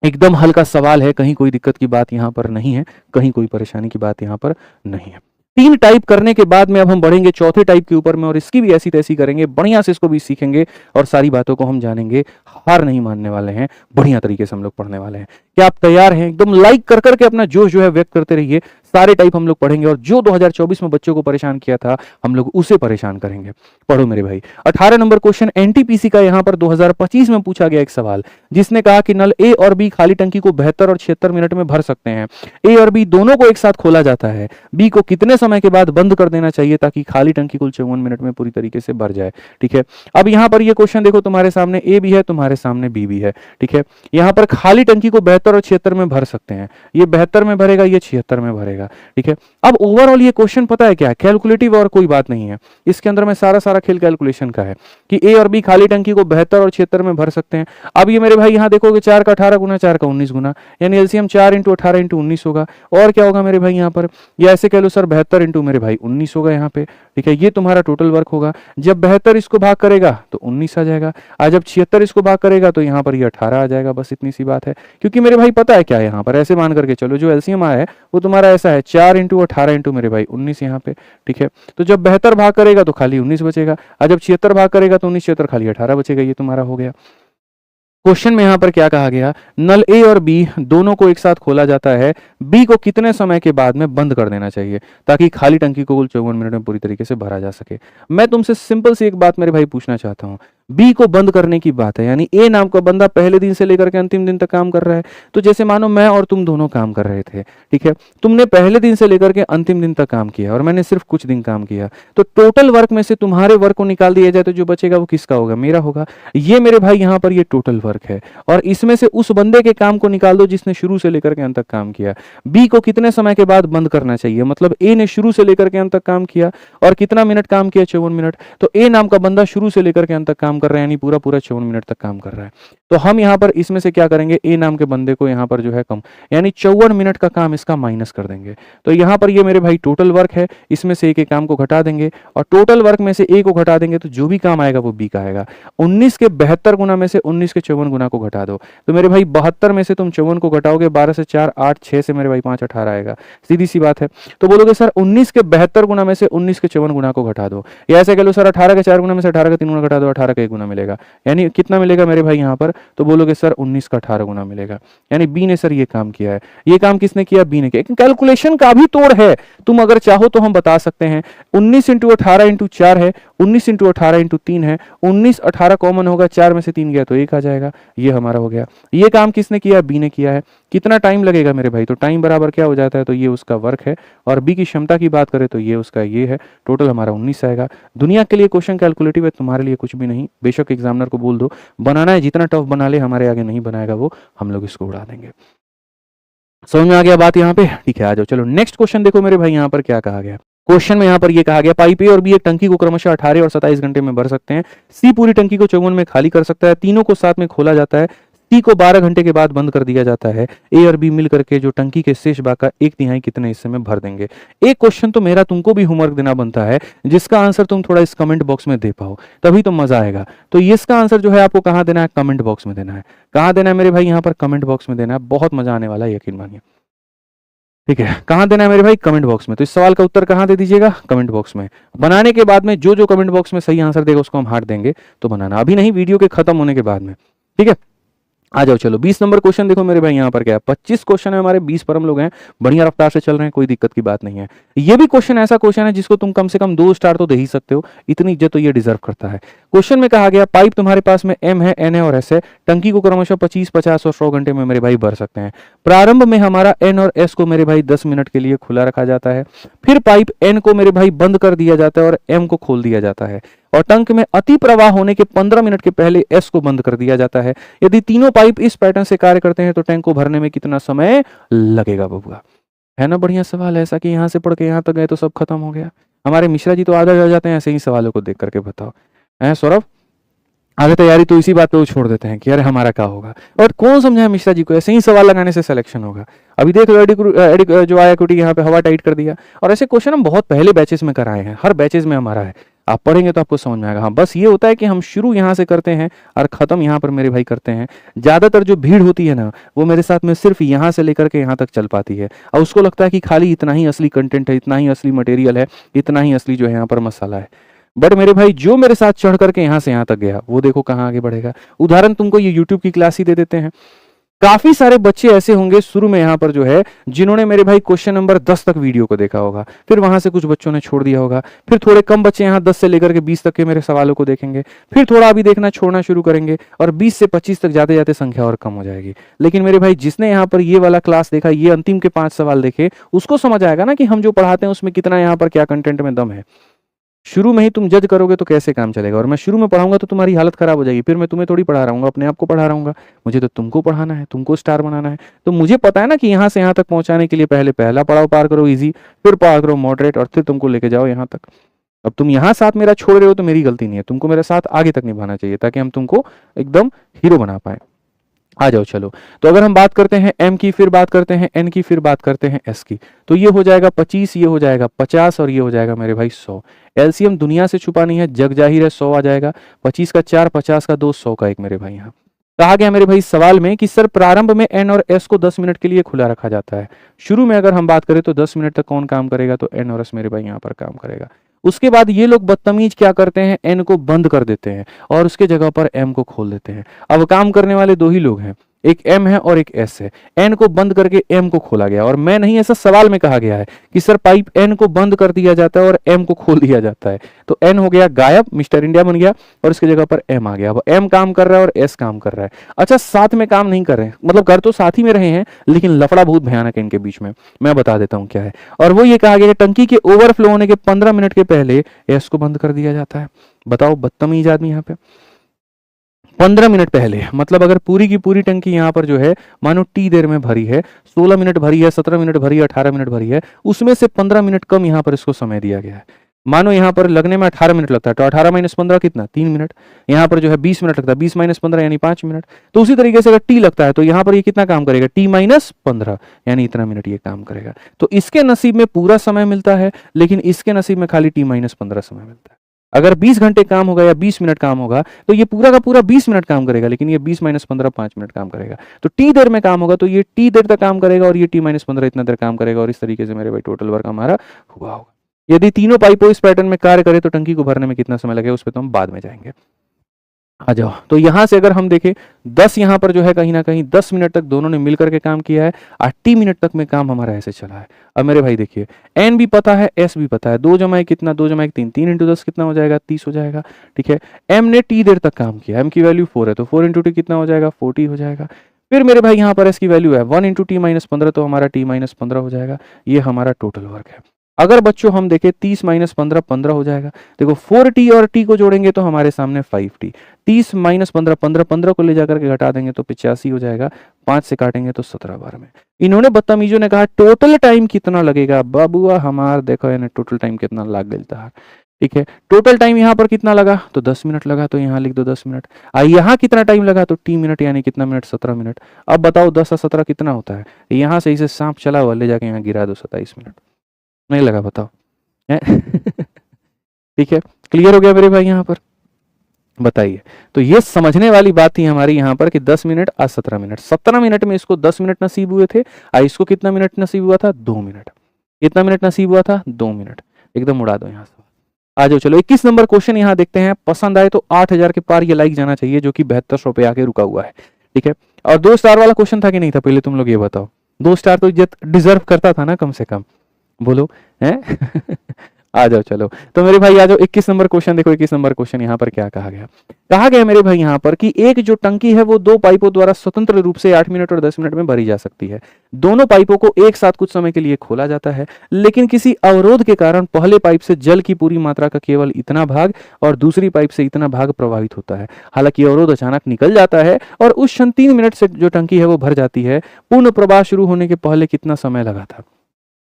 Speaker 1: एकदम हल्का सवाल है, कहीं कोई दिक्कत की बात यहाँ पर नहीं है, कहीं कोई परेशानी की बात यहाँ पर नहीं है। 3 टाइप करने के बाद में अब हम बढ़ेंगे चौथे टाइप के ऊपर में, और इसकी भी ऐसी तैसी करेंगे, बढ़िया से इसको भी सीखेंगे और सारी बातों को हम जानेंगे। हार नहीं मानने वाले हैं, बढ़िया तरीके से हम लोग पढ़ने वाले हैं। क्या आप तैयार हैं? एकदम लाइक कर करके अपना जोश जो है व्यक्त करते रहिए। सारे टाइप हम लोग पढ़ेंगे, और जो 2024 में बच्चों को परेशान किया था हम लोग उसे परेशान करेंगे। पढ़ो मेरे भाई। 18 नंबर क्वेश्चन एनटीपीसी का यहाँ पर 2025 में पूछा गया एक सवाल, जिसने कहा कि नल ए और बी खाली टंकी को 72 और 76 मिनट में भर सकते हैं। ए और बी दोनों को एक साथ खोला जाता है। बी को कितने समय के बाद बंद कर देना चाहिए ताकि खाली टंकी कुल 54 मिनट में पूरी तरीके से भर जाए, ठीक है। अब यहाँ पर ये क्वेश्चन देखो, तुम्हारे सामने ए भी है, तुम्हारे सामने बी भी है, ठीक है। यहाँ पर खाली टंकी को 72 और 76 में भर सकते हैं। ये 72 में भरेगा, ये 76 में भरेगा, ठीक है। अब ओवरऑल ये क्वेश्चन पता है क्या, कैलकुलेटिव और कोई बात नहीं है इसके अंदर में, सारा खेल कैलकुलेशन का है कि ए और बी खाली टंकी को 72 और 76 में भर सकते हैं। अब ये मेरे भाई यहाँ देखोगे 4 का 18 गुना, 4 का 19 गुना, यानी एलसीएम 4 × 18 × 19 होगा। और क्या होगा मेरे भाई यहाँ पर, ये ऐसे कह लो सर 72 × मेरे भाई 19 होगा यहाँ पे, ठीक है। ये तुम्हारा टोटल वर्क होगा। जब 72 इसको भाग करेगा तो 19 आ जाएगा, और जब 76 इसको भाग करेगा तो यहाँ पर ये 18 आ जाएगा। बस इतनी सी बात है, क्योंकि मेरे भाई पता है क्या है यहाँ पर, ऐसे मान करके चलो जो एलसीएम आया है वो तुम्हारा ऐसा कितना है 4 इंटू 18 इंटू मेरे भाई 19 यहाँ पे, ठीक है। तो जब 72 भाग करेगा तो खाली 19 बचेगा, और जब 76 भाग करेगा तो 19 76 खाली 18 बचेगा। ये तुम्हारा हो गया। क्वेश्चन में यहाँ पर क्या कहा गया, नल ए और बी दोनों को एक साथ खोला जाता है, बी को कितने समय के बाद में बंद कर देना चाहिए ताकि खाली टंकी को कुल 54 मिनट में पूरी तरीके से भरा जा सके। मैं तुमसे सिंपल सी एक बात मेरे भाई पूछना चाहता हूँ, बी को बंद करने की बात है, यानी ए नाम का बंदा पहले दिन से लेकर के अंतिम दिन तक काम कर रहा है। तो जैसे मानो मैं और तुम दोनों काम कर रहे थे, ठीक है, तुमने पहले दिन से लेकर के अंतिम दिन तक काम किया और मैंने सिर्फ कुछ दिन काम किया, तो टोटल वर्क में से तुम्हारे वर्क को निकाल दिया जाए तो जो बचेगा वो किसका होगा, मेरा होगा। ये मेरे भाई यहाँ पर ये टोटल वर्क है, और इसमें से उस बंदे के काम को निकाल दो जिसने शुरू से लेकर के अंत तक काम किया। बी को कितने समय के बाद बंद करना चाहिए, मतलब ए ने शुरू से लेकर के अंत तक काम किया और कितना मिनट काम किया, 54 मिनट। तो ए नाम का बंदा शुरू से लेकर के अंत तक काम कर रहा है, यानी पूरा पूरा 54 मिनट तक काम कर रहा है। तो हम यहाँ पर इसमें से क्या करेंगे, ए नाम के बंदे को यहाँ पर जो है कम, यानी 54 मिनट का काम इसका माइनस कर देंगे। तो यहाँ पर ये मेरे भाई टोटल वर्क है, इसमें से ए के काम को घटा देंगे और टोटल वर्क में से ए को घटा देंगे तो जो भी काम आएगा वो बी का आएगा। 19 के 72 गुना में से 19 के 54 गुना को घटा दो, तो मेरे भाई 72 में से तुम 54 को घटाओगे, 12 से 4 8, 6 से मेरे भाई 5 18 आएगा, सीधी सी बात है। तो बोलोगे सर 19 के 72 गुना में से 19 के 54 गुना को घटा दो, या ऐसे कह लो सर 18 के 4 गुना में से 18 का 3 गुना घटा दो, 18 का 1 गुना मिलेगा, यानी कितना मिलेगा मेरे भाई यहाँ पर, तो बोलोगे सर 19 का 18 गुना मिलेगा, यानी बी ने सर ये काम किया है। ये काम किसने किया, बी ने किया। कैलकुलेशन का भी तोड़ है, तुम अगर चाहो तो हम बता सकते हैं 19 इंटू 18 इंटू 4 है, 19 इंटू 18 इंटू 3 है, 19 18 कॉमन होगा, 4 में से 3 गया तो 1 आ जाएगा, ये हमारा हो गया। ये काम किसने किया, बी ने किया है। कितना टाइम लगेगा मेरे भाई, तो टाइम बराबर क्या हो जाता है, तो ये उसका वर्क है, और बी की क्षमता की बात करें तो ये उसका ये है, टोटल हमारा 19 आएगा। दुनिया के लिए क्वेश्चन कैलकुलेटिव है, तुम्हारे लिए कुछ भी नहीं, बेशक एग्जामिनर को बोल दो बनाना है, जितना टफ बना ले, हमारे आगे नहीं बनाएगा वो, हम लोग इसको उड़ा देंगे। समझ में आ गया बात यहाँ पे, ठीक है। आ जाओ चलो नेक्स्ट क्वेश्चन देखो मेरे भाई यहाँ पर क्या कहा गया। क्वेश्चन में यहाँ पर ये कहा गया, पाइप ए और बी एक टंकी को क्रमशः 18 और 27 घंटे में भर सकते हैं, सी पूरी टंकी को 54 में खाली कर सकता है, तीनों को साथ में खोला जाता है, सी को 12 घंटे के बाद बंद कर दिया जाता है, ए और बी मिलकर के जो टंकी के शेष भाग का 1/3 कितने हिस्से में भर देंगे। एक क्वेश्चन तो मेरा तुमको भी होमवर्क देना बनता है, जिसका आंसर तुम थोड़ा इस कमेंट बॉक्स में दे पाओ, तभी तो मजा आएगा। तो इसका आंसर जो है आपको कहाँ देना है, कमेंट बॉक्स में देना है। कहाँ देना है मेरे भाई, यहाँ पर कमेंट बॉक्स में देना है, बहुत मजा आने वाला है, यकीन मानिए, ठीक है। कहाँ देना है मेरे भाई, कमेंट बॉक्स में। तो इस सवाल का उत्तर कहाँ दे दीजिएगा, कमेंट बॉक्स में। बनाने के बाद में जो जो कमेंट बॉक्स में सही आंसर देगा उसको हम हार्ट देंगे, तो बनाना अभी नहीं, वीडियो के खत्म होने के बाद में, ठीक है। आ जाओ चलो 20 नंबर क्वेश्चन देखो मेरे भाई यहाँ पर क्या है, 25 क्वेश्चन है हमारे, 20 पर हम लोग हैं, बढ़िया रफ्तार से चल रहे हैं, कोई दिक्कत की बात नहीं है। ये भी क्वेश्चन ऐसा क्वेश्चन है जिसको तुम कम से कम 2 स्टार तो दे ही सकते हो, इतनी इज्जत तो ये डिजर्व करता है। क्वेश्चन में कहा गया, पाइप तुम्हारे पास में एम है, एन है और एस है, टंकी को क्रमशः 25 50 और 100 घंटे में मेरे भाई भर सकते हैं। प्रारंभ में हमारा एन और एस को मेरे भाई 10 मिनट के लिए खुला रखा जाता है, फिर पाइप एन को मेरे भाई बंद कर दिया जाता है और एम को खोल दिया जाता है, और टंक में अति प्रवाह होने के 15 मिनट के पहले एस को बंद कर दिया जाता है। यदि तीनों पाइप इस पैटर्न से कार्य करते हैं तो टैंक को भरने में कितना समय लगेगा बबुआ। है ना बढ़िया सवाल, ऐसा कि यहाँ से पढ़ के यहाँ तक गए तो सब खत्म हो गया। हमारे मिश्रा जी तो आधा डर जाते हैं ऐसे ही सवालों को देख करके, बताओ है सौरभ, आगे तैयारी तो इसी बात पे वो छोड़ देते हैं कि अरे हमारा क्या होगा, और कौन समझाए मिश्रा जी को, ऐसे ही सवाल लगाने से सिलेक्शन होगा। अभी देख लो जो आया कुटी यहाँ पे हवा टाइट कर दिया, और ऐसे क्वेश्चन हम बहुत पहले बैचेस में कराए हैं, हर बैचेस में हमारा है, आप पढ़ेंगे तो आपको समझ में आएगा। हाँ बस ये होता है कि हम शुरू यहाँ से करते हैं और खत्म यहाँ पर मेरे भाई करते हैं। ज्यादातर जो भीड़ होती है ना वो मेरे साथ में सिर्फ यहाँ से लेकर के यहाँ तक चल पाती है, और उसको लगता है कि खाली इतना ही असली कंटेंट है, इतना ही असली मटेरियल है, इतना ही असली जो है यहाँ पर मसाला है। बट मेरे भाई जो मेरे साथ चढ़ करके यहाँ से यहाँ तक गया वो देखो कहाँ आगे बढ़ेगा। उदाहरण तुमको ये यूट्यूब की क्लास ही दे देते हैं। काफी सारे बच्चे ऐसे होंगे शुरू में यहाँ पर जो है जिन्होंने मेरे भाई क्वेश्चन नंबर 10 तक वीडियो को देखा होगा, फिर वहां से कुछ बच्चों ने छोड़ दिया होगा, फिर थोड़े कम बच्चे यहाँ 10 से लेकर के 20 तक के मेरे सवालों को देखेंगे, फिर थोड़ा अभी देखना छोड़ना शुरू करेंगे, और 20 से 25 तक जाते जाते संख्या और कम हो जाएगी। लेकिन मेरे भाई जिसने यहाँ पर ये वाला क्लास देखा, ये अंतिम के 5 सवाल देखे, उसको समझ आएगा ना कि हम जो पढ़ाते हैं उसमें कितना यहाँ पर क्या कंटेंट में दम है। शुरू में ही तुम जज करोगे तो कैसे काम चलेगा, और मैं शुरू में पढ़ाऊंगा तो तुम्हारी हालत खराब हो जाएगी। फिर मैं तुम्हें थोड़ी पढ़ा रहा हूँ, अपने आप को पढ़ा रहा हूँ, मुझे तो तुमको पढ़ाना है, तुमको स्टार बनाना है। तो मुझे पता है ना कि यहाँ से यहाँ तक पहुंचाने के लिए पहले पहला पड़ाव पार करो इजी, फिर पार करो मॉडरेट, और फिर तुमको लेके जाओ यहाँ तक। अब तुम यहाँ साथ मेरा छोड़ रहे हो तो मेरी गलती नहीं है, तुमको मेरे साथ आगे तक निभाना चाहिए ताकि हम तुमको एकदम हीरो बना पाए। आ जाओ चलो, तो अगर हम बात करते हैं एम की, फिर बात करते हैं एन की, फिर बात करते हैं एस की, तो ये हो जाएगा 25, ये हो जाएगा 50 और ये हो जाएगा मेरे भाई 100। एलसीएम दुनिया से छुपा नहीं है, जग जाहिर है 100 आ जाएगा। 25 का 4, 50 का 2, 100 का 1 मेरे भाई यहाँ। कहा गया मेरे भाई इस सवाल में कि सर प्रारंभ में एन और एस को 10 मिनट के लिए खुला रखा जाता है। शुरू में अगर हम बात करें तो 10 मिनट तक कौन काम करेगा, तो एन और एस मेरे भाई यहाँ पर काम करेगा। उसके बाद ये लोग बदतमीज क्या करते हैं, एन को बंद कर देते हैं और उसके जगह पर एम को खोल देते हैं। अब काम करने वाले दो ही लोग हैं, एक एम है और एक एस है। एन को बंद करके एम को खोला गया, और मैं नहीं, ऐसा सवाल में कहा गया है कि सर पाइप एन को बंद कर दिया जाता है और एम को खोल दिया जाता है। तो एन हो गया गायब, मिस्टर इंडिया बन गया, और इसकी जगह पर एम आ गया। अब एम काम कर रहा है और एस काम कर रहा है। अच्छा, साथ में काम नहीं कर रहे हैं, मतलब कर तो साथ ही में रहे हैं, लेकिन लफड़ा बहुत भयानक है इनके बीच में। मैं बता देता हूं क्या है। और वो ये कहा गया कि टंकी के ओवरफ्लो होने के 15 मिनट के पहले एस को बंद कर दिया जाता है। बताओ, बदतमीज आदमी यहाँ पे। 15 मिनट पहले, मतलब अगर पूरी की पूरी टंकी यहाँ पर जो है मानो टी देर में भरी है, 16 मिनट भरी है, 17 मिनट भरी है, 18 मिनट भरी है, उसमें से 15 मिनट कम यहाँ पर इसको समय दिया गया है। मानो यहाँ पर लगने में 18 मिनट लगता है, तो 18 माइनस 15 कितना, 3 मिनट। यहाँ पर जो है 20 मिनट लगता है, 20 माइनस 15 यानी 5 मिनट। तो उसी तरीके से अगर टी लगता है तो यहाँ पर ये कितना काम करेगा, टी माइनस 15 यानी इतना मिनट ये काम करेगा। तो इसके नसीब में पूरा समय मिलता है, लेकिन इसके नसीब में खाली टी माइनस 15 समय मिलता है। अगर 20 घंटे काम होगा या 20 मिनट काम होगा तो ये पूरा का पूरा 20 मिनट काम करेगा, लेकिन ये 20 माइनस 15 5 मिनट काम करेगा। तो टी देर में काम होगा तो ये टी देर तक काम करेगा और ये टी माइनस 15 इतना देर काम करेगा, और इस तरीके से मेरे भाई टोटल वर्क हमारा हुआ होगा। यदि तीनों पाइपों इस पैटर्न में कार्य करे तो टंकी को भरने में कितना समय लगेगा, उस पर तो हम बाद में जाएंगे। आ जाओ, तो यहां से अगर हम देखें 10 यहां पर जो है कहीं ना कहीं 10 मिनट तक दोनों ने मिलकर के काम किया है, 80 मिनट तक में काम हमारा ऐसे चला है। अब मेरे भाई देखिए, एन भी पता है, एस भी पता है, 2 जमा 1 कितना, 2 जमा 1 3, 3 इंटू 10 कितना हो जाएगा, 30 हो जाएगा। ठीक है, एम ने टी देर तक काम किया, एम की वैल्यू 4 है, तो 4 इंटू टी कितना हो जाएगा, 40 हो जाएगा। फिर मेरे भाई यहाँ पर एस की वैल्यू है 1 इंटू टी माइनस 15, तो हमारा टी माइनस 15 हो जाएगा। ये हमारा टोटल वर्क है। अगर बच्चों हम देखें 30 माइनस 15 15 हो जाएगा। देखो 4t और t को जोड़ेंगे तो हमारे सामने 5t, 30 माइनस 15 15 15 को ले जाकर के घटा देंगे तो 85 हो जाएगा, 5 से काटेंगे तो 17 बार में। इन्होंने बदतमीजों ने कहा टोटल टाइम कितना लगेगा, बाबुआ हमार देखो इन्हें टोटल टाइम कितना लाग गया है। ठीक है, टोटल टाइम यहाँ पर कितना लगा, तो 10 मिनट लगा, तो यहाँ लिख दो 10 मिनट। यहाँ कितना टाइम लगा, तो टी मिनट यानी कितना मिनट, 17 मिनट। अब बताओ 10 और 17 कितना होता है, यहाँ से इसे सांप चला हुआ ले जाके यहाँ गिरा दो, 27 मिनट। नहीं लगा, बताओ। ठीक है, क्लियर हो गया मेरे भाई यहाँ पर, बताइए। तो ये समझने वाली बात थी हमारी यहाँ पर कि 10 मिनट और 17 मिनट। 17 मिनट में इसको 10 मिनट नसीब हुए थे, और इसको कितना मिनट नसीब हुआ था, 2 मिनट। कितना मिनट नसीब हुआ था, 2 मिनट। एकदम उड़ा दो यहाँ से। आ जाओ, चलो 21 नंबर क्वेश्चन यहाँ देखते हैं। पसंद आए तो 8000 के पार ये लाइक जाना चाहिए, जो कि 7200 पे आके रुका हुआ है। ठीक है, और 2 स्टार वाला क्वेश्चन था कि नहीं था, पहले तुम लोग ये बताओ। 2 स्टार तो इज्जत डिजर्व करता था ना कम से कम, बोलो हैं। आ जाओ, चलो तो मेरे भाई आ जाओ 21 नंबर क्वेश्चन देखो। 21 नंबर क्वेश्चन यहाँ पर क्या कहा गया, कहा गया मेरे भाई यहाँ पर कि एक जो टंकी है वो 2 पाइपों द्वारा स्वतंत्र रूप से 8 मिनट और 10 मिनट में भरी जा सकती है। दोनों पाइपों को एक साथ कुछ समय के लिए खोला जाता है, लेकिन किसी अवरोध के कारण पहले पाइप से जल की पूरी मात्रा का केवल इतना भाग और दूसरी पाइप से इतना भाग प्रभावित होता है। हालांकि अवरोध अचानक निकल जाता है और उस क्षण 3 मिनट से जो टंकी है वो भर जाती है। पूर्ण प्रवाह शुरू होने के पहले कितना समय लगा था,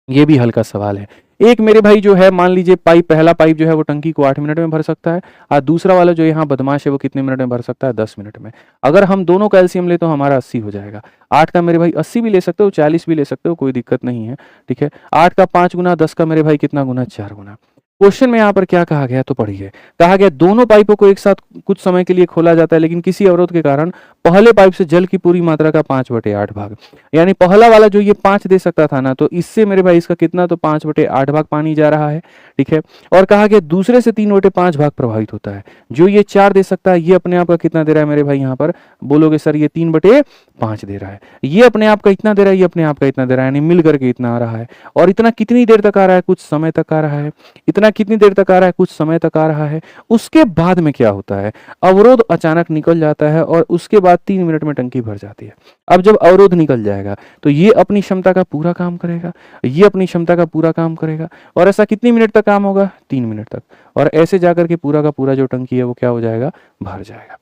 Speaker 1: ये भी हल्का सवाल है। एक मेरे भाई जो है मान लीजिए पाइप, पहला पाइप जो है वो टंकी को 8 मिनट में भर सकता है, और दूसरा वाला जो यहाँ बदमाश है वो कितने मिनट में भर सकता है, 10 मिनट में। अगर हम दोनों कैल्शियम ले तो हमारा 80 हो जाएगा। 8 का मेरे भाई 80 भी ले सकते हो, 40 भी ले सकते हो, कोई दिक्कत नहीं है। ठीक है, 8 का 5 गुना, 10 का मेरे भाई कितना गुना, 4 गुना। क्वेश्चन में यहाँ पर क्या कहा गया तो पढ़िए, कहा गया दोनों पाइपों को एक साथ कुछ समय के लिए खोला जाता है, लेकिन किसी अवरोध के कारण पहले पाइप से जल की पूरी मात्रा का 5/8 भाग, यानी पहला वाला जो ये 5 दे सकता था ना, तो इससे मेरे भाई इसका कितना, तो 5/8 भाग पानी जा रहा है। ठीक है, और कहा गया दूसरे से 3/5 भाग प्रभावित होता है। जो ये 4 दे सकता है, ये अपने आप का कितना दे रहा है मेरे भाई, यहाँ पर बोलोगे सर ये 3/5 दे रहा है। ये अपने आप का इतना दे रहा है, ये अपने आप का इतना दे रहा है, यानी मिल करके इतना आ रहा है। और इतना कितनी देर तक आ रहा है, कुछ समय तक आ रहा है। इतना कितनी देर तक आ रहा है, कुछ समय तक आ रहा है। उसके बाद में क्या होता है, अवरोध अचानक निकल जाता है और उसके बाद 3 मिनट में टंकी भर जाती है। अब जब अवरोध निकल जाएगा तो ये अपनी क्षमता का पूरा काम करेगा, ये अपनी क्षमता का पूरा काम करेगा, और ऐसा कितनी मिनट तक काम होगा, 3 मिनट तक। और ऐसे जाकर के पूरा का पूरा जो टंकी है वो क्या हो जाएगा, भर जाएगा।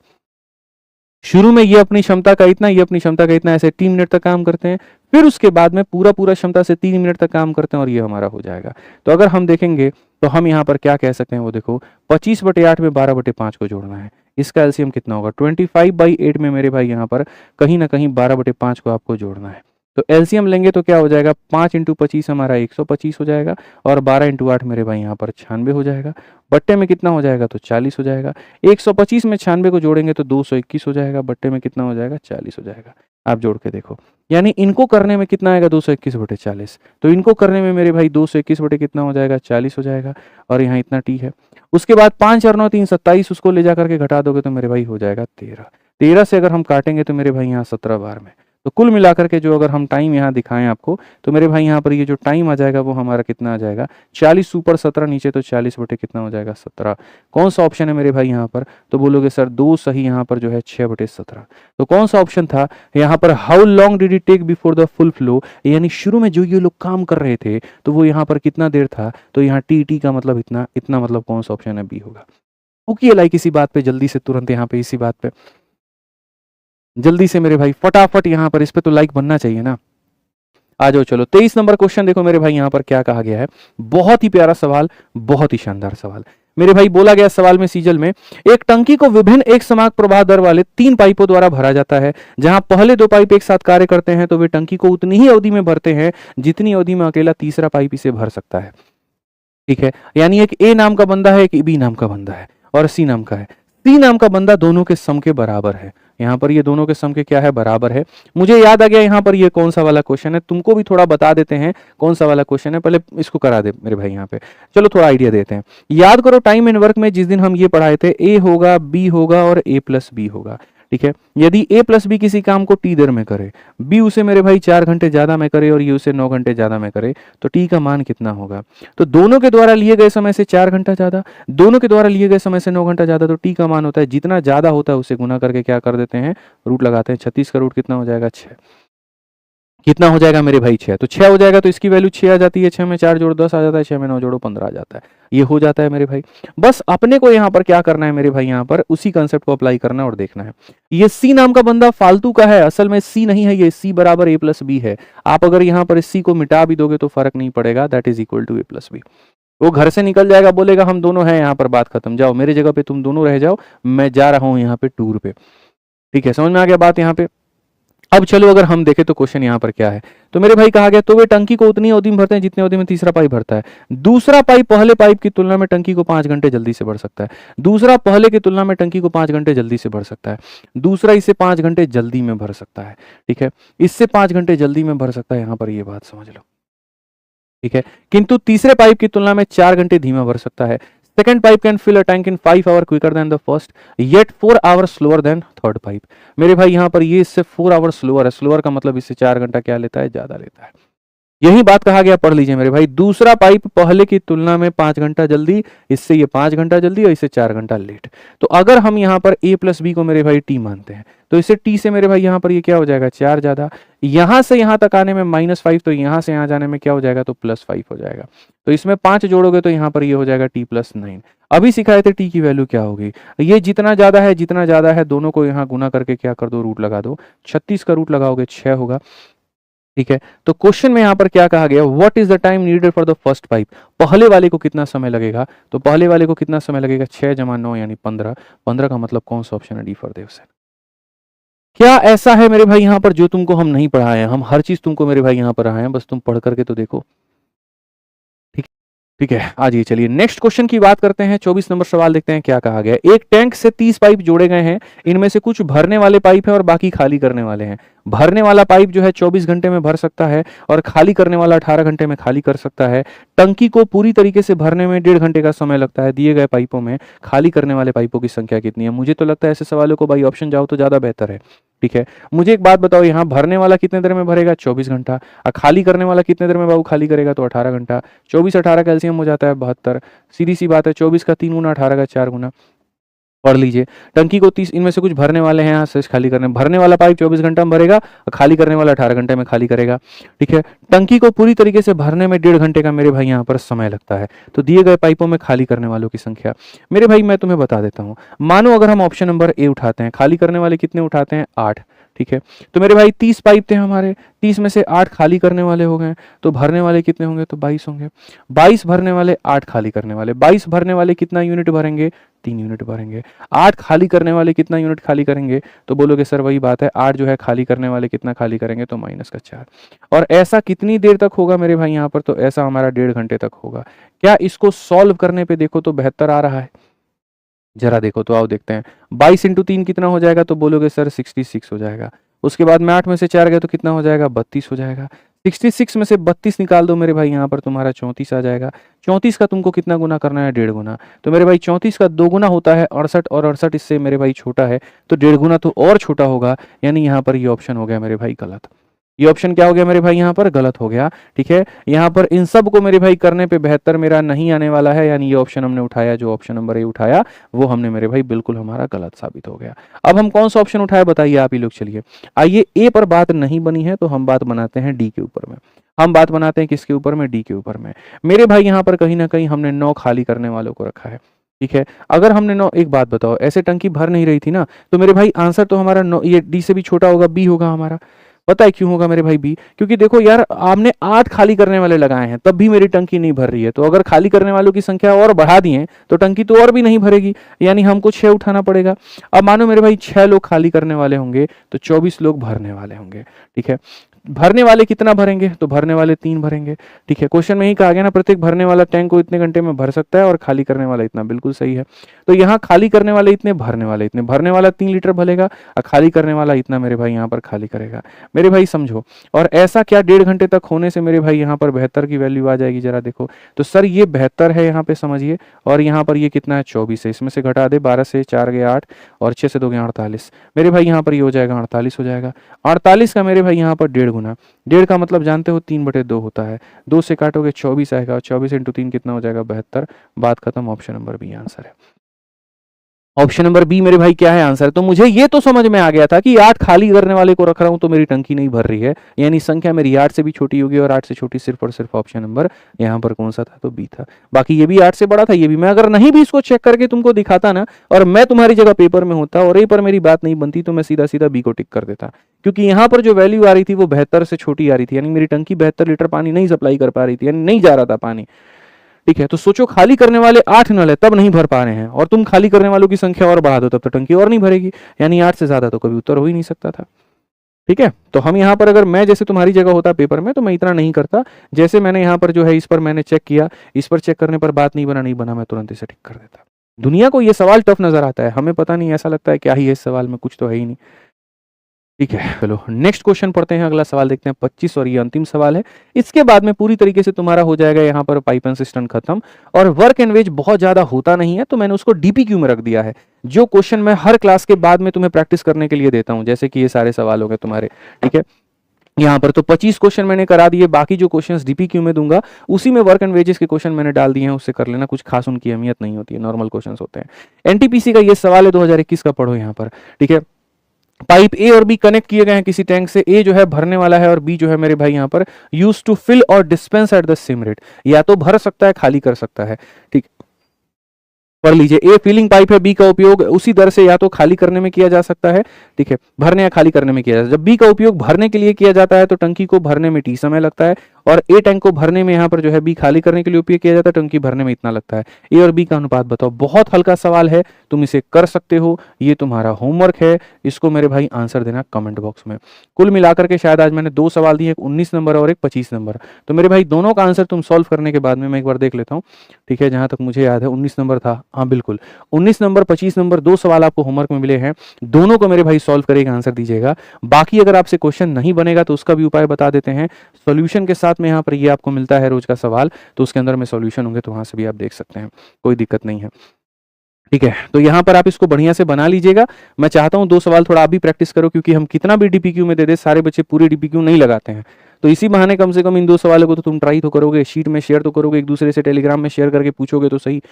Speaker 1: शुरू में ये अपनी क्षमता का इतना, ये अपनी क्षमता का इतना, ऐसे 3 मिनट तक काम करते हैं। फिर उसके बाद में पूरा क्षमता से 3 मिनट तक काम करते हैं और ये हमारा हो जाएगा। तो अगर हम देखेंगे तो हम यहाँ पर क्या कह सकते हैं, वो देखो 25/8 में 12/5 को जोड़ना है। इसका एलसीएम कितना होगा, 25/8 में मेरे भाई यहाँ पर कहीं ना कहीं 12/5 को आपको जोड़ना है। तो एलसीएम लेंगे तो क्या हो जाएगा, 5 इंटू 25 हमारा 125 हो जाएगा, और 12 इंटू 8 मेरे भाई यहाँ पर 96 हो जाएगा। बट्टे में कितना हो जाएगा, तो 40 हो जाएगा। 125 में 96 को जोड़ेंगे तो 221 हो जाएगा, बट्टे में कितना हो जाएगा, 40 हो जाएगा। आप जोड़ के देखो, यानी इनको करने में कितना आएगा, 221 बटे 40। तो इनको करने में मेरे भाई 221 बटे कितना हो जाएगा, 40 हो जाएगा, और यहाँ इतना टी है। उसके बाद 5 और 9 3 27, उसको ले जा करके घटा दोगे तो मेरे भाई हो जाएगा 13। 13 से अगर हम काटेंगे तो मेरे भाई यहाँ 17 बार में, तो कुल मिलाकर के जो अगर हम टाइम यहाँ दिखाएं आपको, तो मेरे भाई यहाँ पर ये जो टाइम आ जाएगा वो हमारा कितना आ जाएगा, 40 ऊपर 17 नीचे, तो 40 बटे कितना हो जाएगा, 17। कौन सा ऑप्शन है मेरे भाई यहाँ पर, तो बोलोगे सर 2 सही, यहाँ पर जो है 6 बटे 17। तो कौन सा ऑप्शन था यहाँ पर, how long did it take before the full flow, यानी शुरू में जो ये लोग काम कर रहे थे तो वो यहाँ पर कितना देर था, तो यहाँ टी का मतलब इतना, इतना मतलब कौन सा ऑप्शन है, बी होगा। ओके, लाइक इसी बात पे जल्दी से तुरंत यहाँ पे इसी बात पे जल्दी से मेरे भाई फटाफट यहाँ पर इस पे तो लाइक बनना चाहिए ना। आ जाओ चलो 23 नंबर क्वेश्चन देखो मेरे भाई यहाँ पर क्या कहा गया है। बहुत ही प्यारा सवाल, बहुत ही शानदार सवाल मेरे भाई। बोला गया सवाल में, सीजल में एक टंकी को विभिन्न एक समान प्रवाह दर वाले 3 पाइपों द्वारा भरा जाता है। जहां पहले 2 पाइप एक साथ कार्य करते हैं तो वे टंकी को उतनी ही अवधि में भरते हैं जितनी अवधि में अकेला तीसरा पाइप इसे भर सकता है। ठीक है, यानी एक ए नाम का बंदा है, एक बी नाम का बंदा है, और सी नाम का है। सी नाम का बंदा दोनों के सम के बराबर है। यहाँ पर ये दोनों के सम के क्या है, बराबर है। मुझे याद आ गया यहाँ पर ये कौन सा वाला क्वेश्चन है, तुमको भी थोड़ा बता देते हैं कौन सा वाला क्वेश्चन है, पहले इसको करा दे मेरे भाई यहाँ पे। चलो थोड़ा आइडिया देते हैं। याद करो टाइम एंड वर्क में जिस दिन हम ये पढ़ाए थे, ए होगा, बी होगा और ए प्लस बी होगा। ठीक है, यदि ए प्लस बी किसी काम को टी देर में करे, बी उसे मेरे भाई 4 घंटे ज्यादा में करे और ये उसे 9 घंटे ज्यादा में करे, तो टी का मान कितना होगा। तो दोनों के द्वारा लिए गए समय से 4 घंटा ज्यादा, दोनों के द्वारा लिए गए समय से 9 घंटा ज्यादा, तो टी का मान होता है जितना ज्यादा होता है उसे गुना करके क्या कर देते हैं, रूट लगाते हैं। 36 का रूट कितना हो जाएगा, 6। कितना हो जाएगा मेरे भाई, 6। तो 6 हो जाएगा तो इसकी वैल्यू 6 आ जाती है। 6 में 4 जोड़ो 10 आ जाता है, 6 में 9 जोड़ो 15 आ जाता है। ये हो जाता है मेरे भाई। बस अपने को यहाँ पर क्या करना है मेरे भाई, यहाँ पर उसी कंसेप्ट को अप्लाई करना है और देखना है। ये सी नाम का बंदा फालतू का है, असल में सी नहीं है, ये सी बराबर ए प्लस बी है। आप अगर यहाँ पर इस सी को मिटा भी दोगे तो फर्क नहीं पड़ेगा, that is equal to A plus B. वो घर से निकल जाएगा, बोलेगा हम दोनों हैं, यहाँ पर बात खत्म, जाओ मेरी जगह पे तुम दोनों रह जाओ, मैं जा रहा हूँ यहाँ पे टूर पे। ठीक है, समझ में आ गया बात यहाँ पे। अब चलो अगर हम देखें तो क्वेश्चन यहाँ पर क्या है, तो मेरे भाई कहा गया तो वे टंकी को उतनी अवधि में भरते हैं जितनी अवधि में तीसरा पाइप भरता है। दूसरा पाइप पहले पाइप की तुलना में टंकी को 5 घंटे जल्दी से भर सकता है। दूसरा पहले की तुलना में टंकी को 5 घंटे जल्दी से भर सकता है। दूसरा इसे 5 घंटे जल्दी में भर सकता है। ठीक है, इससे 5 घंटे जल्दी में भर सकता है, यहाँ पर ये बात समझ लो। ठीक है, किंतु तीसरे पाइप की तुलना में 4 घंटे धीमा भर सकता है। Second pipe can fill a tank in 5 hours quicker than the first, yet 4 hours slower than third pipe। मेरे भाई यहाँ पर ये इससे 4 hours slower है। स्लोअर का मतलब इससे 4 घंटा क्या लेता है, ज्यादा लेता है। यही बात कहा गया, पढ़ लीजिए मेरे भाई। दूसरा पाइप पहले की तुलना में 5 घंटा जल्दी, इससे ये 5 घंटा जल्दी और इससे 4 घंटा लेट। तो अगर हम यहाँ पर a प्लस बी को मेरे भाई टी मानते हैं, तो इससे टी से मेरे भाई यहाँ पर ये क्या हो जाएगा, 4 ज्यादा। यहां से यहां तक आने में -5, तो यहां से यहां जाने में क्या हो जाएगा, तो +5 हो जाएगा। तो इसमें 5 जोड़ोगे तो यहाँ पर ये हो जाएगा t + 9। अभी सिखाए थे t की वैल्यू क्या होगी, ये जितना ज्यादा है दोनों को यहाँ गुना करके क्या कर दो, रूट लगा दो। 36 का रूट लगाओगे 6 होगा। ठीक है, तो क्वेश्चन में यहाँ पर क्या कहा गया, what is the time needed for the first pipe. पहले वाले को कितना समय लगेगा, तो पहले वाले को कितना समय लगेगा, 6 + 9 यानी 15। 15 का मतलब कौन सा ऑप्शन है, डी फॉर देवसेन। क्या ऐसा है मेरे भाई यहाँ पर जो तुमको हम नहीं पढ़ाए हैं, हम हर चीज तुमको मेरे भाई यहाँ पर आए हैं, बस तुम पढ़ करके तो देखो। ठीक है, आज ये चलिए नेक्स्ट क्वेश्चन की बात करते हैं। 24 नंबर सवाल देखते हैं क्या कहा गया। एक टैंक से 30 पाइप जोड़े गए हैं, इनमें से कुछ भरने वाले पाइप हैं और बाकी खाली करने वाले हैं। भरने वाला पाइप जो है 24 घंटे में भर सकता है और खाली करने वाला 18 घंटे में खाली कर सकता है। टंकी को पूरी तरीके से भरने में 1.5 घंटे का समय लगता है। दिए गए पाइपों में खाली करने वाले पाइपों की संख्या कितनी है। मुझे तो लगता है ऐसे सवालों को भाई ऑप्शन जाओ तो ज्यादा बेहतर है। ठीक है, मुझे एक बात बताओ, यहाँ भरने वाला कितने देर में भरेगा, 24 घंटा, और खाली करने वाला कितने देर में बाबू खाली करेगा, तो 18 घंटा। 24 18 का एलसीएम हो जाता है 72। सीधी सी बात है, 24 का 3 गुना, 18 का 4 गुना। पढ़ लीजिए, टंकी को 30, इनमें से कुछ भरने वाले हैं, यहाँ से खाली करने, भरने वाला पाइप 24 घंटा में भरेगा और खाली करने वाला 18 घंटे में खाली करेगा। ठीक है, टंकी को पूरी तरीके से भरने में 1.5 घंटे का मेरे भाई यहाँ पर समय लगता है। तो दिए गए पाइपों में खाली करने वालों की संख्या मेरे भाई मैं तुम्हें बता देता हूँ। मानो अगर हम ऑप्शन नंबर ए उठाते हैं, खाली करने वाले कितने उठाते हैं, 8। ठीक है। तो मेरे भाई 30 पाइप थे हमारे, 30 में से 8 खाली करने वाले हो गए, तो भरने वाले कितने होंगे, तो 22 होंगे। 22 भरने वाले, 8 खाली करने वाले, 22 भरने वाले कितना यूनिट भरेंगे, 3 यूनिट भरेंगे। 8 खाली करने वाले कितना यूनिट खाली करेंगे, तो बोलोगे सर वही बात है, 8 जो है खाली करने वाले कितना खाली करेंगे, तो -4। और ऐसा कितनी देर तक होगा मेरे भाई यहाँ पर, तो ऐसा हमारा 1.5 घंटे तक होगा। क्या इसको सॉल्व करने पे देखो तो 72 आ रहा है, जरा देखो तो आओ देखते हैं। 22 इंटू 3 कितना हो जाएगा, तो बोलोगे सर 66 हो जाएगा। उसके बाद में 8 में से 4 गए तो कितना हो जाएगा, 32 हो जाएगा। 66 में से 32 निकाल दो मेरे भाई, यहाँ पर तुम्हारा 34 आ जाएगा। 34 का तुमको कितना गुना करना है, 1.5 गुना। तो मेरे भाई 34 का 2 गुना होता है 68, और 68 इससे मेरे भाई छोटा है, तो 1.5 गुना तो और छोटा होगा, यानी यहाँ पर ये ऑप्शन हो गया मेरे भाई गलत। ये ऑप्शन क्या हो गया मेरे भाई, यहाँ पर गलत हो गया। ठीक है, यहाँ पर इन सब को मेरे भाई करने पे 72 मेरा नहीं आने वाला है, यानी ये ऑप्शन हमने उठाया, जो ऑप्शन नंबर ए उठाया वो हमने मेरे भाई बिल्कुल हमारा गलत साबित हो गया। अब हम कौन सा ऑप्शन उठाए बताइए आप ही लोग। चलिए आइए, ए पर बात नहीं बनी है तो हम बात बनाते हैं डी के ऊपर में। हम बात बनाते हैं किसके ऊपर में, डी के ऊपर में। मेरे भाई यहाँ पर कहीं ना कहीं हमने 9 खाली करने वालों को रखा है। ठीक है, अगर हमने 9, एक बात बताओ, ऐसे टंकी भर नहीं रही थी ना, तो मेरे भाई आंसर तो हमारा 9, ये डी से भी छोटा होगा, बी होगा हमारा। पता है क्यों होगा मेरे भाई बी, क्योंकि देखो यार आपने 8 खाली करने वाले लगाए हैं, तब भी मेरी टंकी नहीं भर रही है। तो अगर खाली करने वालों की संख्या और बढ़ा दिए तो टंकी तो और भी नहीं भरेगी, यानी हमको 6 उठाना पड़ेगा। अब मानो मेरे भाई 6 लोग खाली करने वाले होंगे, तो 24 लोग भरने वाले होंगे। ठीक है, भरने वाले कितना भरेंगे, तो भरने वाले 3 भरेंगे। ठीक है, क्वेश्चन में ही कहा गया ना, प्रत्येक भरने वाला टैंक को इतने घंटे में भर सकता है और खाली करने वाला इतना, बिल्कुल सही है। तो यहाँ खाली करने वाले इतने, भरने वाले इतने, भरने वाला 3 लीटर भरेगा और खाली करने वाला इतना मेरे भाई यहाँ पर खाली करेगा। मेरे भाई समझो, और ऐसा क्या 1.5 घंटे तक होने से मेरे भाई यहाँ पर 72 की वैल्यू आ जाएगी, जरा देखो तो सर ये 72 है यहाँ पे समझिए, और यहाँ पर ये कितना है 24 है, इसमें से घटा दे, 12 से 4 गए 8 और 6 से 2 गए 48, मेरे भाई यहाँ पर ये हो जाएगा 48 हो जाएगा। 48 का मेरे भाई यहाँ पर 1.5 गुना, 1.5 का मतलब जानते हो 3/2 होता है, 2 से काटोगे 24 आएगा, और 24 इंटू 3 कितना हो जाएगा 72। बात खत्म, ऑप्शन नंबर बी आंसर है। ऑप्शन नंबर बी मेरे भाई क्या है आंसर। तो मुझे ये तो समझ में आ गया था कि 8 खाली करने वाले को रख रहा हूं तो मेरी टंकी नहीं भर रही है, यानी संख्या मेरी 8 से भी छोटी होगी, और 8 से छोटी सिर्फ और सिर्फ ऑप्शन नंबर यहाँ पर कौन सा था, तो बी था। बाकी ये भी 8 से बड़ा था, ये भी। मैं अगर नहीं भी इसको चेक करके तुमको दिखाता ना, और मैं तुम्हारी जगह पेपर में होता और ए पर मेरी बात नहीं बनती, तो मैं सीधा सीधा बी को टिक कर देता, क्योंकि यहाँ पर जो वैल्यू आ रही थी वो 72 से छोटी आ रही थी, यानी मेरी टंकी 72 लीटर पानी नहीं सप्लाई कर पा रही थी, यानी नहीं जा रहा था पानी। ठीक है, तो सोचो खाली करने वाले 8 नल है तब नहीं भर पा रहे हैं, और तुम खाली करने वालों की संख्या और बढ़ा दो तब तो टंकी और नहीं भरेगी, यानी 8 से ज्यादा तो कभी उत्तर हो ही नहीं सकता था। ठीक है, तो हम यहाँ पर, अगर मैं जैसे तुम्हारी जगह होता पेपर में, तो मैं इतना नहीं करता। जैसे मैंने यहाँ पर जो है इस पर मैंने चेक किया, इस पर चेक करने पर बात नहीं बना, मैं तुरंत इसे ठीक कर देता। दुनिया को ये सवाल टफ नजर आता है, हमें पता नहीं, ऐसा लगता है क्या ही है इस सवाल में, कुछ तो है ही नहीं। ठीक है, चलो नेक्स्ट क्वेश्चन पढ़ते हैं, अगला सवाल देखते हैं 25, और ये अंतिम सवाल है। इसके बाद में पूरी तरीके से तुम्हारा हो जाएगा यहाँ पर पाइप एंड सिस्टम खत्म, और वर्क एंड वेज बहुत ज्यादा होता नहीं है, तो मैंने उसको डीपीक्यू में रख दिया है, जो क्वेश्चन मैं हर क्लास के बाद में तुम्हें प्रैक्टिस करने के लिए देता हूं, जैसे कि ये सारे सवाल हो गए तुम्हारे। ठीक है, यहाँ पर तो 25 क्वेश्चन मैंने करा दिए, बाकी जो क्वेश्चंस डीपीक्यू में दूंगा उसी में वर्क एंड वेजेस के क्वेश्चन मैंने डाल दिए हैं, उससे कर लेना, कुछ खास उनकी अहमियत नहीं होती है, नॉर्मल क्वेश्चंस होते हैं। एनटीपीसी का ये सवाल है 2021 का, पढ़ो यहाँ पर। ठीक है, पाइप ए और बी कनेक्ट किए गए हैं किसी टैंक से, ए जो है भरने वाला है और बी जो है मेरे भाई यहाँ पर यूज टू फिल और dispense at the same rate, या तो भर सकता है खाली कर सकता है। ठीक, पढ़ लीजिए, ए फिलिंग पाइप है, बी का उपयोग उसी दर से या तो खाली करने में किया जा सकता है, ठीक है, भरने या खाली करने में किया जाता है। जब बी का उपयोग भरने के लिए किया जाता है तो टंकी को भरने में टी समय लगता है, और ए टैंक को भरने में यहाँ पर जो है बी खाली करने के लिए उपयोग किया जाता है, टंकी भरने में इतना लगता है। ए और बी का अनुपात बताओ, बहुत हल्का सवाल है, तुम इसे कर सकते हो, ये तुम्हारा होमवर्क है, इसको मेरे भाई आंसर देना कमेंट बॉक्स में। कुल मिलाकर के शायद आज मैंने 2 सवाल दिए, एक 19 नंबर और एक 25 नंबर, तो मेरे भाई दोनों का आंसर तुम सॉल्व करने के बाद में मैं एक बार देख लेता हूँ। ठीक है, जहां तक मुझे याद है 19 नंबर था, हाँ बिल्कुल 19 नंबर 25 नंबर 2 सवाल आपको होमवर्क में मिले हैं, दोनों को मेरे भाई सॉल्व करेगा, आंसर दीजिएगा। बाकी अगर आपसे क्वेश्चन नहीं बनेगा तो उसका भी उपाय बता देते हैं, सॉल्यूशन के साथ में यहाँ पर ये आपको मिलता है रोज का सवाल, तो उसके अंदर में सॉल्यूशन होंगे, तो वहां से भी आप देख सकते हैं, कोई दिक्कत नहीं है। ठीक है, तो यहाँ पर आप इसको बढ़िया से बना लीजिएगा। मैं चाहता हूँ 2 सवाल थोड़ा आप भी प्रैक्टिस करो, क्योंकि हम कितना भी डीपीक्यू में दे दे, सारे बच्चे पूरे डीपीक्यू नहीं लगाते हैं, तो इसी बहाने कम से कम इन 2 सवालों को तो तुम ट्राई तो करोगे, शीट में शेयर तो करोगे, एक दूसरे से टेलीग्राम में शेयर करके पूछोगे तो सही।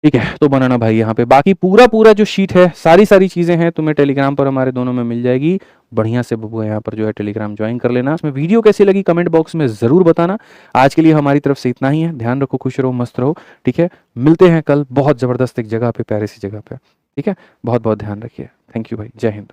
Speaker 1: ठीक है, तो बनाना भाई यहाँ पे, बाकी पूरा जो शीट है, सारी चीजें हैं, तुम्हें टेलीग्राम पर हमारे दोनों में मिल जाएगी, बढ़िया से बबुआ यहाँ पर जो है टेलीग्राम ज्वाइन कर लेना। इसमें वीडियो कैसी लगी कमेंट बॉक्स में जरूर बताना। आज के लिए हमारी तरफ से इतना ही है, ध्यान रखो, खुश रहो, मस्त रहो। ठीक है, मिलते हैं कल बहुत जबरदस्त एक जगह पे, प्यारी सी जगह पे। ठीक है, बहुत बहुत ध्यान रखिए, थैंक यू भाई, जय हिंद।